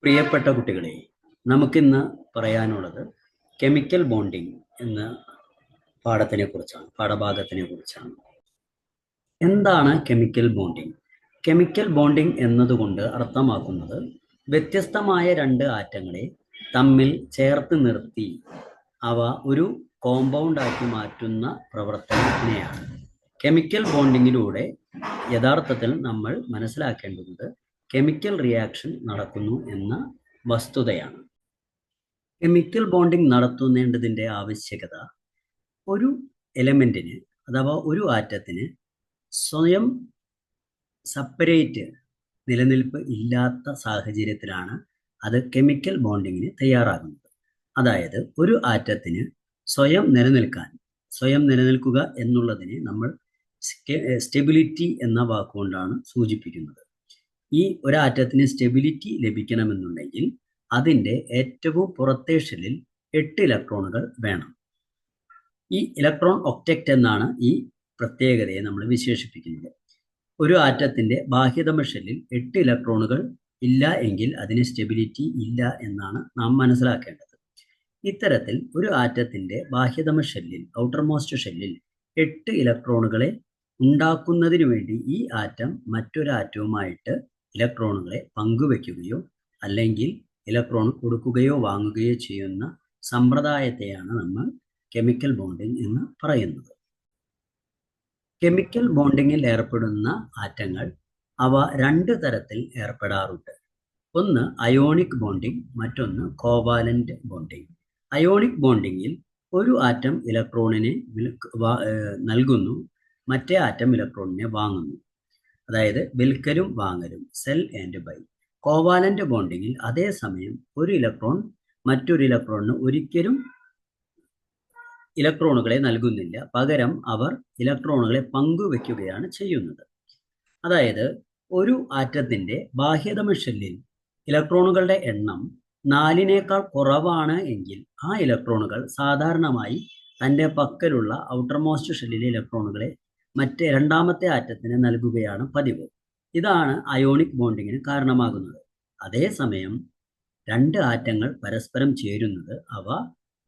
പ്രിയപ്പെട്ട കുട്ടികളെ, നമുക്കിന്ന് പറയാനുള്ളത് കെമിക്കൽ ബോണ്ടിങ് എന്ന പാഠഭാഗത്തിനെ കുറിച്ചാണ്. എന്താണ് കെമിക്കൽ ബോണ്ടിങ്? കെമിക്കൽ ബോണ്ടിങ് എന്നതുകൊണ്ട് അർത്ഥമാക്കുന്നത് വ്യത്യസ്തമായ രണ്ട് ആറ്റങ്ങളെ തമ്മിൽ ചേർത്ത് നിർത്തി അവ ഒരു കോമ്പൗണ്ട് ആക്കി മാറ്റുന്ന പ്രവർത്തനത്തിനെയാണ്. കെമിക്കൽ ബോണ്ടിങ്ങിലൂടെ യഥാർത്ഥത്തിൽ നമ്മൾ മനസ്സിലാക്കേണ്ടുന്നത് കെമിക്കൽ റിയാക്ഷൻ നടക്കുന്നു എന്ന വസ്തുതയാണ്. കെമിക്കൽ ബോണ്ടിങ് നടത്തുന്നതിൻ്റെ ആവശ്യകത ഒരു എലമെന്റിന് അഥവാ ഒരു ആറ്റത്തിന് സ്വയം സെപ്പറേറ്റ് നിലനിൽപ്പ് ഇല്ലാത്ത സാഹചര്യത്തിലാണ് അത് കെമിക്കൽ ബോണ്ടിങ്ങിന് തയ്യാറാകുന്നത്. അതായത് ഒരു ആറ്റത്തിന് സ്വയം നിലനിൽക്കുക എന്നുള്ളതിനെ നമ്മൾ സ്റ്റെബിലിറ്റി എന്ന വാക്കുകൊണ്ടാണ് സൂചിപ്പിക്കുന്നത്. ഈ ഒരാറ്റത്തിന് സ്റ്റെബിലിറ്റി ലഭിക്കണമെന്നുണ്ടെങ്കിൽ അതിൻ്റെ ഏറ്റവും പുറത്തെ ഷെല്ലിൽ 8 ഇലക്ട്രോണുകൾ വേണം. ഈ ഇലക്ട്രോൺ ഒക്ടറ്റ് എന്നാണ് ഈ പ്രത്യേകതയെ നമ്മൾ വിശേഷിപ്പിക്കുന്നത്. ഒരു ആറ്റത്തിന്റെ ബാഹ്യതമ ഷെല്ലിൽ 8 ഇലക്ട്രോണുകൾ ഇല്ല എങ്കിൽ അതിന് സ്റ്റെബിലിറ്റി ഇല്ല എന്നാണ് നാം മനസ്സിലാക്കേണ്ടത്. ഇത്തരത്തിൽ ഒരു ആറ്റത്തിന്റെ ബാഹ്യതമ ഷെല്ലിൽ, ഔട്ടർമോസ്റ്റ് ഷെല്ലിൽ 8 ഇലക്ട്രോണുകളെ ഉണ്ടാക്കുന്നതിന് വേണ്ടി ഈ ആറ്റം മറ്റൊരു ആറ്റവുമായിട്ട് ഇലക്ട്രോണുകളെ പങ്കുവെക്കുകയോ അല്ലെങ്കിൽ ഇലക്ട്രോൺ കൊടുക്കുകയോ വാങ്ങുകയോ ചെയ്യുന്ന സമ്പ്രദായത്തെയാണ് നമ്മൾ കെമിക്കൽ ബോണ്ടിങ് എന്ന് പറയുന്നത്. കെമിക്കൽ ബോണ്ടിങ്ങിൽ ഏർപ്പെടുന്ന ആറ്റങ്ങൾ അവ 2 തരത്തിൽ ഏർപ്പെടാറുണ്ട്. ഒന്ന് അയോണിക് ബോണ്ടിങ്, മറ്റൊന്ന് കോവാലന്റ് ബോണ്ടിങ്. അയോണിക് ബോണ്ടിങ്ങിൽ ഒരു ആറ്റം ഇലക്ട്രോണിനെ നൽകുന്നു, മറ്റേ ആറ്റം ഇലക്ട്രോണിനെ വാങ്ങുന്നു. അതായത് വിൽക്കലും വാങ്ങലും, സെൽ ആൻഡ് ബൈ. കോവാലന്റ് ബോണ്ടിങ്ങിൽ അതേസമയം ഒരു ഇലക്ട്രോൺ മറ്റൊരു ഇലക്ട്രോണിന് ഒരിക്കലും ഇലക്ട്രോണുകളെ നൽകുന്നില്ല, പകരം അവർ ഇലക്ട്രോണുകളെ പങ്കുവെക്കുകയാണ് ചെയ്യുന്നത്. അതായത് ഒരു ആറ്റത്തിന്റെ ബാഹ്യതമ ഷെല്ലിൽ ഇലക്ട്രോണുകളുടെ എണ്ണം 4 കുറവാണ് എങ്കിൽ ആ ഇലക്ട്രോണുകൾ സാധാരണമായി തൻ്റെ പക്കലുള്ള ഔട്ടർമോസ്റ്റ് ഷെല്ലിലെ ഇലക്ട്രോണുകളെ രണ്ടാമത്തെ ആറ്റത്തിന് നൽകുകയാണ് പതിവ്. ഇതാണ് അയോണിക് ബോണ്ടിങ്ങിന് കാരണമാകുന്നത്. അതേസമയം 2 ആറ്റങ്ങൾ പരസ്പരം ചേരുന്നത് അവ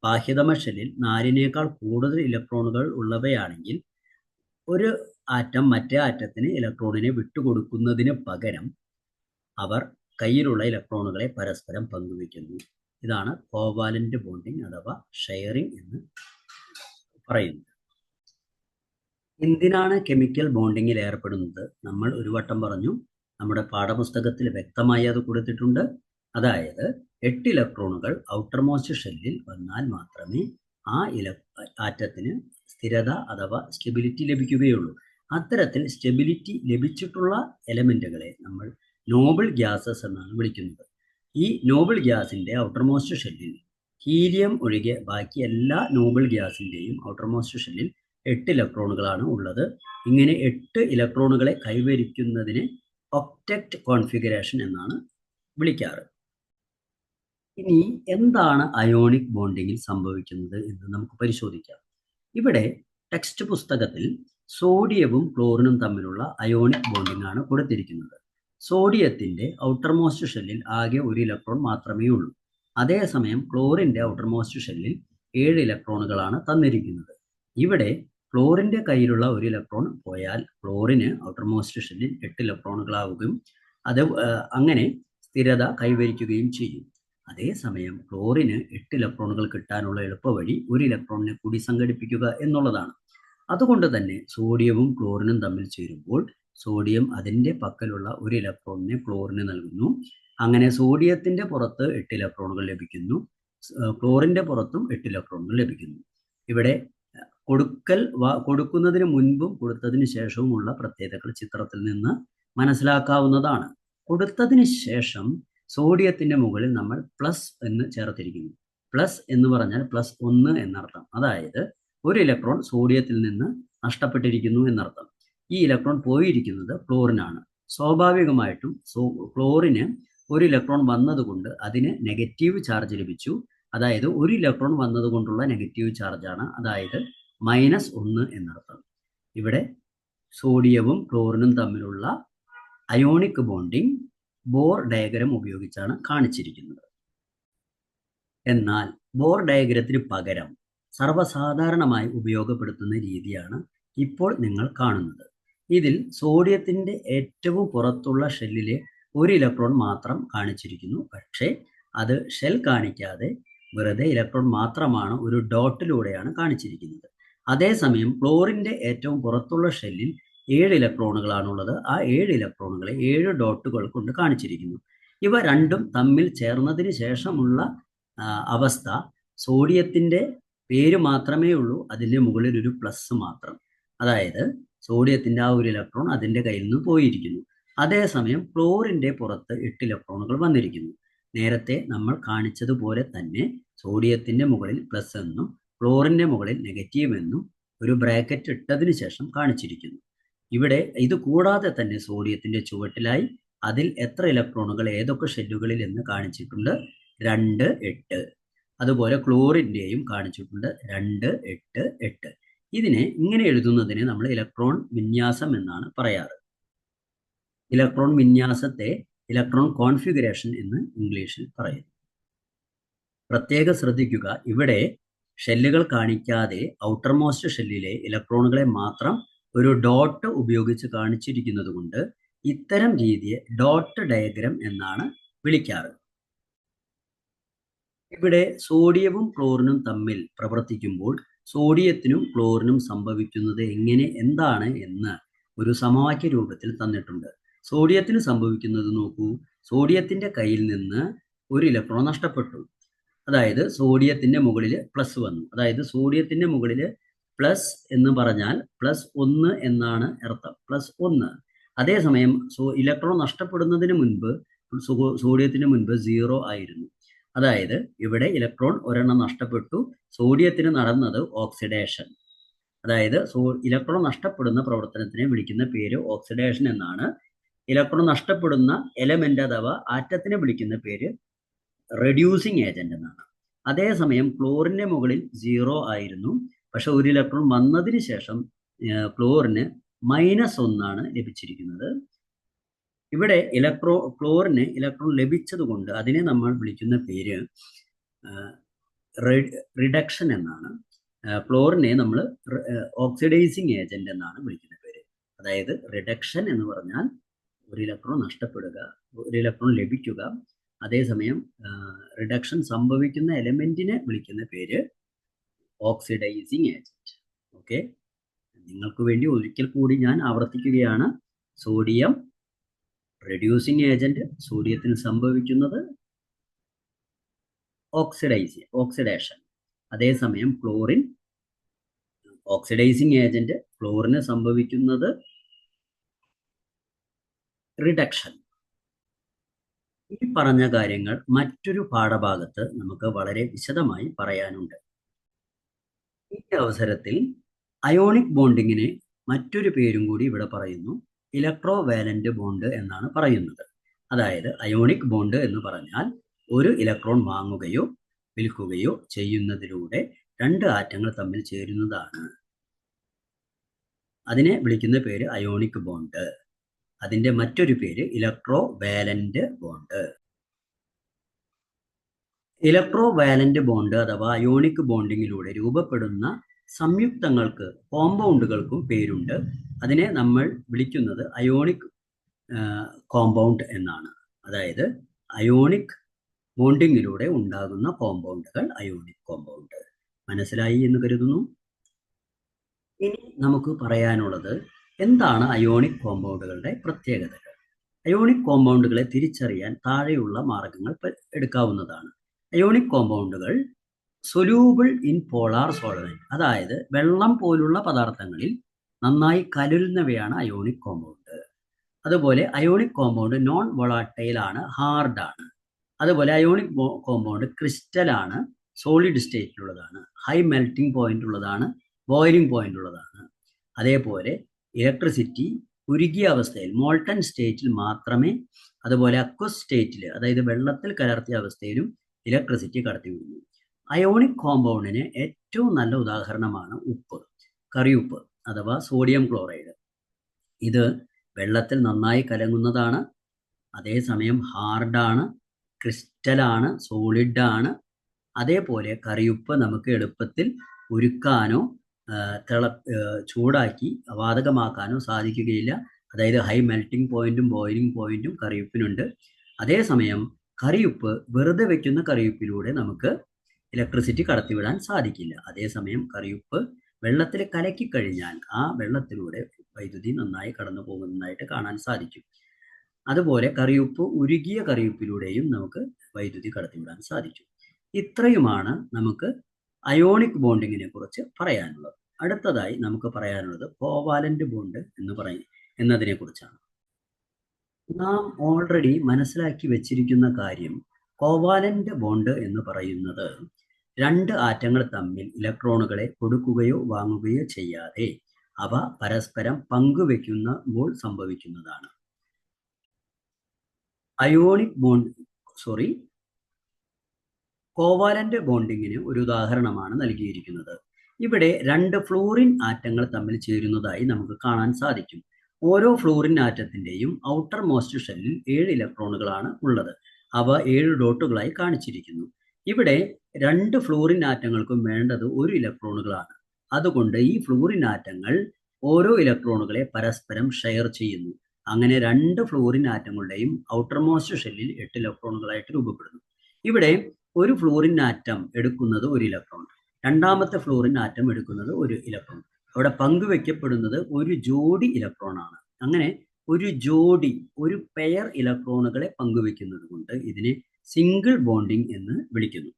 ബാഹ്യതമ ഷെല്ലിൽ 4 കൂടുതൽ ഇലക്ട്രോണുകൾ ഉള്ളവയാണെങ്കിൽ ഒരു ആറ്റം മറ്റേ ആറ്റത്തിന് ഇലക്ട്രോണിനെ വിട്ടുകൊടുക്കുന്നതിന് പകരം അവർ കയ്യിലുള്ള ഇലക്ട്രോണുകളെ പരസ്പരം പങ്കുവയ്ക്കുന്നു. ഇതാണ് കോവാലന്റ് ബോണ്ടിങ് അഥവാ ഷെയറിംഗ് എന്ന് പറയുന്നത്. എന്തിനാണ് കെമിക്കൽ ബോണ്ടിങ്ങിൽ ഏർപ്പെടുന്നത്? നമ്മൾ ഒരു വട്ടം പറഞ്ഞു, നമ്മുടെ പാഠപുസ്തകത്തിൽ വ്യക്തമായി അത് കൊടുത്തിട്ടുണ്ട്. അതായത് 8 ഇലക്ട്രോണുകൾ ഔട്ടർമോസ്റ്റ് ഷെല്ലിൽ വന്നാൽ മാത്രമേ ആ ആറ്റത്തിന് സ്ഥിരത അഥവാ സ്റ്റെബിലിറ്റി ലഭിക്കുകയുള്ളൂ. അത്തരത്തിൽ സ്റ്റെബിലിറ്റി ലഭിച്ചിട്ടുള്ള എലമെന്റുകളെ നമ്മൾ നോബിൾ ഗ്യാസസ് എന്നാണ് വിളിക്കുന്നത്. ഈ നോബിൾ ഗ്യാസിന്റെ ഔട്ടർമോസ്റ്റ് ഷെല്ലിൽ ഹീലിയം ഒഴികെ ബാക്കി എല്ലാ നോബിൾ ഗ്യാസിന്റെയും ഔട്ടർമോസ്റ്റ് ഷെല്ലിൽ 8 ഇലക്ട്രോണുകളാണ് ഉള്ളത്. ഇങ്ങനെ 8 ഇലക്ട്രോണുകളെ കൈവരിക്കുന്നതിന് ഒക്ടറ്റ് കോൺഫിഗറേഷൻ എന്നാണ് വിളിക്കാറ്. ഇനി എന്താണ് അയോണിക് ബോണ്ടിങ്ങിൽ സംഭവിക്കുന്നത് എന്ന് നമുക്ക് പരിശോധിക്കാം. ഇവിടെ ടെക്സ്റ്റ് പുസ്തകത്തിൽ സോഡിയവും ക്ലോറിനും തമ്മിലുള്ള അയോണിക് ബോണ്ടിങ് ആണ് കൊടുത്തിരിക്കുന്നത്. സോഡിയത്തിന്റെ ഔട്ടർമോസ്റ്റ് ഷെല്ലിൽ ആകെ 1 ഇലക്ട്രോൺ മാത്രമേ ഉള്ളൂ. അതേസമയം ക്ലോറിന്റെ ഔട്ടർമോസ്റ്റ് ഷെല്ലിൽ 7 ഇലക്ട്രോണുകളാണ് തന്നിരിക്കുന്നത്. ഇവിടെ ക്ലോറിന്റെ കയ്യിലുള്ള 1 ഇലക്ട്രോൺ പോയാൽ ക്ലോറിന് ഔട്ടർമോസ്റ്റ് ഷെല്ലിൽ 8 ഇലക്ട്രോണുകളാവുകയും അത് അങ്ങനെ സ്ഥിരത കൈവരിക്കുകയും ചെയ്യും. അതേസമയം ക്ലോറിന് 8 ഇലക്ട്രോണുകൾ കിട്ടാനുള്ള എളുപ്പവഴി 1 ഇലക്ട്രോണിനെ കൂടി സംഘടിപ്പിക്കുക എന്നുള്ളതാണ്. അതുകൊണ്ട് തന്നെ സോഡിയവും ക്ലോറിനും തമ്മിൽ ചേരുമ്പോൾ സോഡിയം അതിൻ്റെ പക്കലുള്ള 1 ഇലക്ട്രോണിനെ ക്ലോറിന് നൽകുന്നു. അങ്ങനെ സോഡിയത്തിന്റെ പുറത്ത് 8 ഇലക്ട്രോണുകൾ ലഭിക്കുന്നു, ക്ലോറിന്റെ പുറത്തും 8 ഇലക്ട്രോണുകൾ ലഭിക്കുന്നു. ഇവിടെ കൊടുക്കുന്നതിന് മുൻപും കൊടുത്തതിന് ശേഷവുമുള്ള പ്രത്യേകതകൾ ചിത്രത്തിൽ നിന്ന് മനസ്സിലാക്കാവുന്നതാണ്. കൊടുത്തതിന് ശേഷം സോഡിയത്തിന്റെ മുകളിൽ നമ്മൾ പ്ലസ് എന്ന് ചേർത്തിരിക്കുന്നു. പ്ലസ് എന്ന് പറഞ്ഞാൽ +1 എന്നർത്ഥം. അതായത് 1 ഇലക്ട്രോൺ സോഡിയത്തിൽ നിന്ന് നഷ്ടപ്പെട്ടിരിക്കുന്നു എന്നർത്ഥം. ഈ ഇലക്ട്രോൺ പോയിരിക്കുന്നത് ക്ലോറിനാണ്. സ്വാഭാവികമായിട്ടും ക്ലോറിന് 1 ഇലക്ട്രോൺ വന്നതുകൊണ്ട് അതിന് നെഗറ്റീവ് ചാർജ് ലഭിച്ചു. അതായത് 1 ഇലക്ട്രോൺ വന്നതുകൊണ്ടുള്ള നെഗറ്റീവ് ചാർജാണ്, അതായത് -1 എന്നർത്ഥം. ഇവിടെ സോഡിയവും ക്ലോറിനും തമ്മിലുള്ള അയോണിക് ബോണ്ടിങ് ബോർ ഡയഗ്രം ഉപയോഗിച്ചാണ് കാണിച്ചിരിക്കുന്നത്. എന്നാൽ ബോർ ഡയഗ്രത്തിന് പകരം സർവ്വസാധാരണമായി ഉപയോഗപ്പെടുത്തുന്ന രീതിയാണ് ഇപ്പോൾ നിങ്ങൾ കാണുന്നത്. ഇതിൽ സോഡിയത്തിൻ്റെ ഏറ്റവും പുറത്തുള്ള ഷെല്ലിലെ ഒരു ഇലക്ട്രോൺ മാത്രം കാണിച്ചിരിക്കുന്നു. പക്ഷേ അത് ഷെൽ കാണിക്കാതെ വെറുതെ ഇലക്ട്രോൺ മാത്രമാണ് ഒരു ഡോട്ടിലൂടെയാണ് കാണിച്ചിരിക്കുന്നത്. അതേസമയം ക്ലോറിൻ്റെ ഏറ്റവും പുറത്തുള്ള ഷെല്ലിൽ 7 ഇലക്ട്രോണുകളാണുള്ളത്. ആ 7 ഇലക്ട്രോണുകളെ 7 ഡോട്ടുകൾ കൊണ്ട് കാണിച്ചിരിക്കുന്നു. ഇവ രണ്ടും തമ്മിൽ ചേർന്നതിന് ശേഷമുള്ള അവസ്ഥ സോഡിയത്തിൻ്റെ പേര് മാത്രമേ ഉള്ളൂ, അതിൻ്റെ മുകളിൽ ഒരു പ്ലസ് മാത്രം. അതായത് സോഡിയത്തിൻ്റെ ആ ഒരു ഇലക്ട്രോൺ അതിൻ്റെ കയ്യിൽ നിന്ന് പോയിരിക്കുന്നു. അതേസമയം ക്ലോറിൻ്റെ പുറത്ത് 8 ഇലക്ട്രോണുകൾ വന്നിരിക്കുന്നു. നേരത്തെ നമ്മൾ കാണിച്ചതുപോലെ തന്നെ സോഡിയത്തിൻ്റെ മുകളിൽ പ്ലസ് എന്നും ക്ലോറിൻ്റെ മുകളിൽ നെഗറ്റീവ് എന്നും ഒരു ബ്രാക്കറ്റ് ഇട്ടതിന് ശേഷം കാണിച്ചിരിക്കുന്നു. ഇവിടെ ഇത് കൂടാതെ തന്നെ സോഡിയത്തിൻ്റെ ചുവട്ടിലായി അതിൽ എത്ര ഇലക്ട്രോണുകൾ ഏതൊക്കെ ഷെല്ലുകളിൽ എന്ന് കാണിച്ചിട്ടുണ്ട്, 2, 8. അതുപോലെ ക്ലോറിൻ്റെയും കാണിച്ചിട്ടുണ്ട് 2, 8, 8. ഇതിനെ ഇങ്ങനെ എഴുതുന്നതിന് നമ്മൾ ഇലക്ട്രോൺ വിന്യാസം എന്നാണ് പറയാറ്. ഇലക്ട്രോൺ വിന്യാസത്തെ ഇലക്ട്രോൺ കോൺഫിഗറേഷൻ എന്ന് ഇംഗ്ലീഷിൽ പറയുന്നു. പ്രത്യേകം ശ്രദ്ധിക്കുക, ഇവിടെ ഷെല്ലുകൾ കാണിക്കാതെ ഔട്ടർമോസ്റ്റ് ഷെല്ലിലെ ഇലക്ട്രോണുകളെ മാത്രം ഒരു ഡോട്ട് ഉപയോഗിച്ച് കാണിച്ചിരിക്കുന്നത് കൊണ്ട് ഇത്തരം രീതിയെ ഡോട്ട് ഡയഗ്രം എന്നാണ് വിളിക്കാറ്. ഇവിടെ സോഡിയവും ക്ലോറിനും തമ്മിൽ പ്രവർത്തിക്കുമ്പോൾ സോഡിയത്തിനും ക്ലോറിനും സംഭവിക്കുന്നത് എന്താണ് എന്ന് ഒരു സമവാക്യ രൂപത്തിൽ തന്നിട്ടുണ്ട്. സോഡിയത്തിന് സംഭവിക്കുന്നത് നോക്കൂ. സോഡിയത്തിൻ്റെ കയ്യിൽ നിന്ന് ഒരു ഇലക്ട്രോൺ നഷ്ടപ്പെട്ടു. അതായത് സോഡിയത്തിൻ്റെ മുകളിൽ പ്ലസ് വന്നു. അതായത് സോഡിയത്തിൻ്റെ മുകളിൽ പ്ലസ് എന്ന് പറഞ്ഞാൽ +1 എന്നാണ് അർത്ഥം, +1. അതേസമയം ഇലക്ട്രോൺ നഷ്ടപ്പെടുന്നതിന് മുൻപ് സോഡിയത്തിന് മുൻപ് 0 ആയിരുന്നു. അതായത് ഇവിടെ ഇലക്ട്രോൺ ഒരെണ്ണം നഷ്ടപ്പെട്ടു. സോഡിയത്തിന് നടന്നത് ഓക്സിഡേഷൻ. അതായത് ഇലക്ട്രോൺ നഷ്ടപ്പെടുന്ന പ്രവർത്തനത്തിനെ വിളിക്കുന്ന പേര് ഓക്സിഡേഷൻ എന്നാണ്. ഇലക്ട്രോൺ നഷ്ടപ്പെടുന്ന എലമെന്റ് അഥവാ ആറ്റത്തിനെ വിളിക്കുന്ന പേര് റെഡ്യൂസിങ് ഏജന്റ് എന്നാണ്. അതേസമയം ക്ലോറിന്റെ മുകളിൽ 0 ആയിരുന്നു. പക്ഷെ ഒരു ഇലക്ട്രോൺ വന്നതിന് ശേഷം ക്ലോറിന് -1 ലഭിച്ചിരിക്കുന്നത്. ഇവിടെ ക്ലോറിന് ഇലക്ട്രോൺ ലഭിച്ചതുകൊണ്ട് അതിനെ നമ്മൾ വിളിക്കുന്ന പേര് റിഡക്ഷൻ എന്നാണ്. ക്ലോറിനെ നമ്മൾ ഓക്സിഡൈസിങ് ഏജന്റ് എന്നാണ് വിളിക്കുന്ന പേര്. അതായത് റിഡക്ഷൻ എന്ന് പറഞ്ഞാൽ ഒരു ഇലക്ട്രോൺ നഷ്ടപ്പെടുക, ഒരു ഇലക്ട്രോൺ ലഭിക്കുക. അതേസമയം റിഡക്ഷൻ സംഭവിക്കുന്ന എലമെന്റിനെ വിളിക്കുന്ന പേര് ഓക്സിഡൈസിങ് ഏജന്റ്. ഓക്കെ, നിങ്ങൾക്ക് വേണ്ടി ഒരിക്കൽ കൂടി ഞാൻ ആവർത്തിക്കുകയാണ്. സോഡിയം റെഡ്യൂസിങ് ഏജന്റ്, സോഡിയത്തിന് സംഭവിക്കുന്നത് ഓക്സിഡേഷൻ. അതേസമയം ക്ലോറിൻ ഓക്സിഡൈസിങ് ഏജന്റ്, ക്ലോറിന് സംഭവിക്കുന്നത് റിഡക്ഷൻ. ഈ പറഞ്ഞ കാര്യങ്ങൾ മറ്റൊരു പാഠഭാഗത്ത് നമുക്ക് വളരെ വിശദമായി പറയാനുണ്ട്. ഈ അവസരത്തിൽ അയോണിക് ബോണ്ടിങ്ങിന് മറ്റൊരു പേരും കൂടി ഇവിടെ പറയുന്നു. ഇലക്ട്രോ വാലന്റ് ബോണ്ട് എന്നാണ് പറയുന്നത്. അതായത് അയോണിക് ബോണ്ട് എന്ന് പറഞ്ഞാൽ ഒരു ഇലക്ട്രോൺ വാങ്ങുകയോ വിൽക്കുകയോ ചെയ്യുന്നതിലൂടെ 2 ആറ്റങ്ങൾ തമ്മിൽ ചേരുന്നതാണ്. അതിനെ വിളിക്കുന്ന പേര് അയോണിക് ബോണ്ട്. അതിൻ്റെ മറ്റൊരു പേര് electro valent bond. Electro valent bond അഥവാ അയോണിക് ബോണ്ടിങ്ങിലൂടെ രൂപപ്പെടുന്ന സംയുക്തങ്ങൾക്ക്, കോമ്പൗണ്ടുകൾക്കും പേരുണ്ട്. അതിനെ നമ്മൾ വിളിക്കുന്നത് അയോണിക് കോമ്പൗണ്ട് എന്നാണ്. അതായത് അയോണിക് ബോണ്ടിങ്ങിലൂടെ ഉണ്ടാകുന്ന കോമ്പൗണ്ടുകൾ അയോണിക് കോമ്പൗണ്ട്. മനസ്സിലായി എന്ന് കരുതുന്നു. ഇനി നമുക്ക് പറയാനുള്ളത് എന്താണ് അയോണിക് കോമ്പൗണ്ടുകളുടെ പ്രത്യേകതകൾ. അയോണിക് കോമ്പൗണ്ടുകളെ തിരിച്ചറിയാൻ താഴെയുള്ള മാർഗങ്ങൾ എടുക്കാവുന്നതാണ്. അയോണിക് കോമ്പൗണ്ടുകൾ സൊല്യൂബിൾ ഇൻ പോളാർ സോൾവെന്റ്, അതായത് വെള്ളം പോലുള്ള പദാർത്ഥങ്ങളിൽ നന്നായി കലരുന്നവയാണ് അയോണിക് കോമ്പൗണ്ട്. അതുപോലെ അയോണിക് കോമ്പൗണ്ട് നോൺ വോളാറ്റൈൽ ആണ്, ഹാർഡാണ്. അതുപോലെ അയോണിക് കോമ്പൗണ്ട് ക്രിസ്റ്റൽ ആണ്, സോളിഡ് സ്റ്റേറ്റിലുള്ളതാണ്, ഹൈ മെൽറ്റിംഗ് പോയിന്റ് ഉള്ളതാണ്, ബോയിലിംഗ് പോയിന്റ് ഉള്ളതാണ്. അതേപോലെ ഇലക്ട്രിസിറ്റി ഉരുകിയ അവസ്ഥയിൽ, മോൾട്ടൺ സ്റ്റേറ്റിൽ മാത്രമേ, അതുപോലെ അക്വസ് സ്റ്റേറ്റിൽ, അതായത് വെള്ളത്തിൽ കലർത്തിയ അവസ്ഥയിലും ഇലക്ട്രിസിറ്റി കടത്തിവിടുന്നു. അയോണിക് കോമ്പൗണ്ടിന് ഏറ്റവും നല്ല ഉദാഹരണമാണ് ഉപ്പ്, കറിയുപ്പ് അഥവാ സോഡിയം ക്ലോറൈഡ്. ഇത് വെള്ളത്തിൽ നന്നായി കലങ്ങുന്നതാണ്. അതേസമയം ഹാർഡാണ്, ക്രിസ്റ്റലാണ്, സോളിഡാണ്. അതേപോലെ കറിയുപ്പ് നമുക്ക് എളുപ്പത്തിൽ ഉരുക്കാനോ ചൂടാക്കി വാതകമാക്കാനോ സാധിക്കുകയില്ല. അതായത് ഹൈ മെൽറ്റിംഗ് പോയിന്റും ബോയിലിംഗ് പോയിന്റും കറിയുപ്പിനുണ്ട്. അതേസമയം കറിയുപ്പ് വെറുതെ വെക്കുന്ന കറിയുപ്പിലൂടെ നമുക്ക് ഇലക്ട്രിസിറ്റി കടത്തിവിടാൻ സാധിക്കില്ല. അതേസമയം കറിയുപ്പ് വെള്ളത്തിൽ കലക്കി കഴിഞ്ഞാൽ ആ വെള്ളത്തിലൂടെ വൈദ്യുതി നന്നായി കടന്നു പോകുന്നതായിട്ട് കാണാൻ സാധിക്കും. അതുപോലെ കറിയുപ്പ് ഉരുകിയ കറിയുപ്പിലൂടെയും നമുക്ക് വൈദ്യുതി കടത്തിവിടാൻ സാധിക്കും. ഇത്രയുമാണ് നമുക്ക് അയോണിക് ബോണ്ടിങ്ങിനെ കുറിച്ച് പറയാനുള്ളത്. അടുത്തതായി നമുക്ക് പറയാനുള്ളത് കോവാലന്റ് ബോണ്ട് എന്നതിനെ കുറിച്ചാണ്. നാം ഓൾറെഡി മനസ്സിലാക്കി വെച്ചിരിക്കുന്ന കാര്യം, കോവാലന്റ് ബോണ്ട് എന്ന് പറയുന്നത് രണ്ട് ആറ്റങ്ങൾ തമ്മിൽ ഇലക്ട്രോണുകളെ കൊടുക്കുകയോ വാങ്ങുകയോ ചെയ്യാതെ അവ പരസ്പരം പങ്കുവെക്കുമ്പോൾ സംഭവിക്കുന്നതാണ്. കോവാലന്റ് ബോണ്ടിങ്ങിന് ഒരു ഉദാഹരണമാണ് നൽകിയിരിക്കുന്നത്. ഇവിടെ രണ്ട് ഫ്ലൂറിൻ ആറ്റങ്ങൾ തമ്മിൽ ചേരുന്നതായി നമുക്ക് കാണാൻ സാധിക്കും. ഓരോ ഫ്ലൂറിൻ ആറ്റത്തിന്റെയും ഔട്ടർ മോസ്റ്റ് ഷെല്ലിൽ 7 ഇലക്ട്രോണുകളാണ് ഉള്ളത്. അവ 7 ഡോട്ടുകളായി കാണിച്ചിരിക്കുന്നു. ഇവിടെ രണ്ട് ഫ്ലൂറിൻ ആറ്റങ്ങൾക്കും വേണ്ടത് 1 ഇലക്ട്രോണുകളാണ്. അതുകൊണ്ട് ഈ ഫ്ലൂറിൻ ആറ്റങ്ങൾ ഓരോ ഇലക്ട്രോണുകളെ പരസ്പരം ഷെയർ ചെയ്യുന്നു. അങ്ങനെ രണ്ട് ഫ്ലൂറിൻ ആറ്റങ്ങളുടെയും ഔട്ടർ മോസ്റ്റ് ഷെല്ലിൽ 8 ഇലക്ട്രോണുകളായിട്ട് രൂപപ്പെടുന്നു. ഇവിടെ ഒരു ഫ്ലൂറിൻ ആറ്റം എടുക്കുന്നത് 1 ഇലക്ട്രോൺ, രണ്ടാമത്തെ ഫ്ലൂറിൻ ആറ്റം എടുക്കുന്നത് 1 ഇലക്ട്രോൺ. അവിടെ പങ്കുവെക്കപ്പെടുന്നത് ഒരു ജോഡി ഇലക്ട്രോൺ ആണ്. അങ്ങനെ ഒരു പെയർ ഇലക്ട്രോണുകളെ പങ്കുവെക്കുന്നത് കൊണ്ട് ഇതിനെ സിംഗിൾ ബോണ്ടിങ് എന്ന് വിളിക്കുന്നു.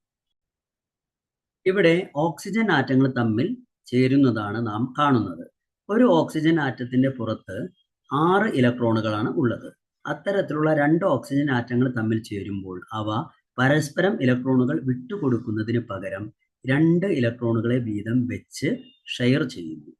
ഇവിടെ ഓക്സിജൻ ആറ്റങ്ങൾ തമ്മിൽ ചേരുന്നതാണ് നാം കാണുന്നത്. ഒരു ഓക്സിജൻ ആറ്റത്തിന്റെ പുറത്ത് 6 ഇലക്ട്രോണുകളാണ് ഉള്ളത്. അത്തരത്തിലുള്ള രണ്ട് ഓക്സിജൻ ആറ്റങ്ങൾ തമ്മിൽ ചേരുമ്പോൾ അവ പരസ്പരം ഇലക്ട്രോണുകൾ വിട്ടുകൊടുക്കുന്നതിന് പകരം 2 ഇലക്ട്രോണുകളെ വീതം വെച്ച് ഷെയർ ചെയ്യുന്നു.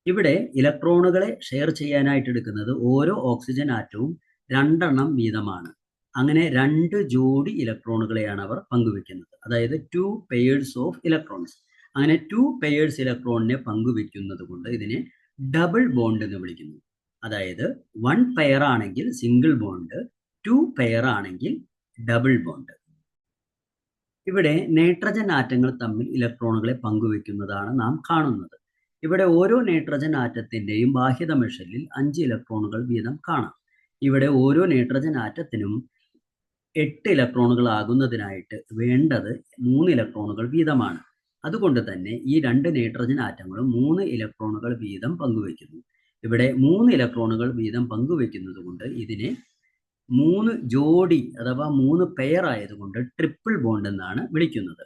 ഇവിടെ ഇലക്ട്രോണുകളെ ഷെയർ ചെയ്യാനായിട്ട് എടുക്കുന്നത് ഓരോ ഓക്സിജൻ ആറ്റവും 2 വീതമാണ്. അങ്ങനെ 2 ജോഡി ഇലക്ട്രോണുകളെയാണ് അവർ പങ്കുവെക്കുന്നത്. അതായത് 2 പെയേഴ്സ് ഓഫ് ഇലക്ട്രോൺസ്. അങ്ങനെ 2 പെയേഴ്സ് ഇലക്ട്രോണിനെ പങ്കുവെക്കുന്നത് കൊണ്ട് ഇതിനെ ഡബിൾ ബോണ്ട് എന്ന് വിളിക്കുന്നു. അതായത് 1 പെയർ ആണെങ്കിൽ സിംഗിൾ ബോണ്ട്, 2 പെയർ ആണെങ്കിൽ ഡബിൾ ബോണ്ട്. ഇവിടെ നൈട്രജൻ ആറ്റങ്ങൾ തമ്മിൽ ഇലക്ട്രോണുകളെ പങ്കുവെക്കുന്നതാണ് നാം കാണുന്നത്. ഇവിടെ ഓരോ നൈട്രജൻ ആറ്റത്തിന്റെയും ബാഹ്യതമ ഷെല്ലിൽ 5 ഇലക്ട്രോണുകൾ വീതം കാണാം. ഇവിടെ ഓരോ നൈട്രജൻ ആറ്റത്തിനും 8 ഇലക്ട്രോണുകൾ ആകുന്നതിനായിട്ട് വേണ്ടത് 3 ഇലക്ട്രോണുകൾ വീതമാണ്. അതുകൊണ്ട് തന്നെ ഈ 2 നൈട്രജൻ ആറ്റങ്ങളും 3 ഇലക്ട്രോണുകൾ വീതം പങ്കുവെക്കുന്നു. ഇവിടെ 3 ഇലക്ട്രോണുകൾ വീതം പങ്കുവെക്കുന്നത് കൊണ്ട് ഇതിനെ 3 ജോഡി അഥവാ 3 പെയർ ആയതുകൊണ്ട് ട്രിപ്പിൾ ബോണ്ട് എന്നാണ് വിളിക്കുന്നത്.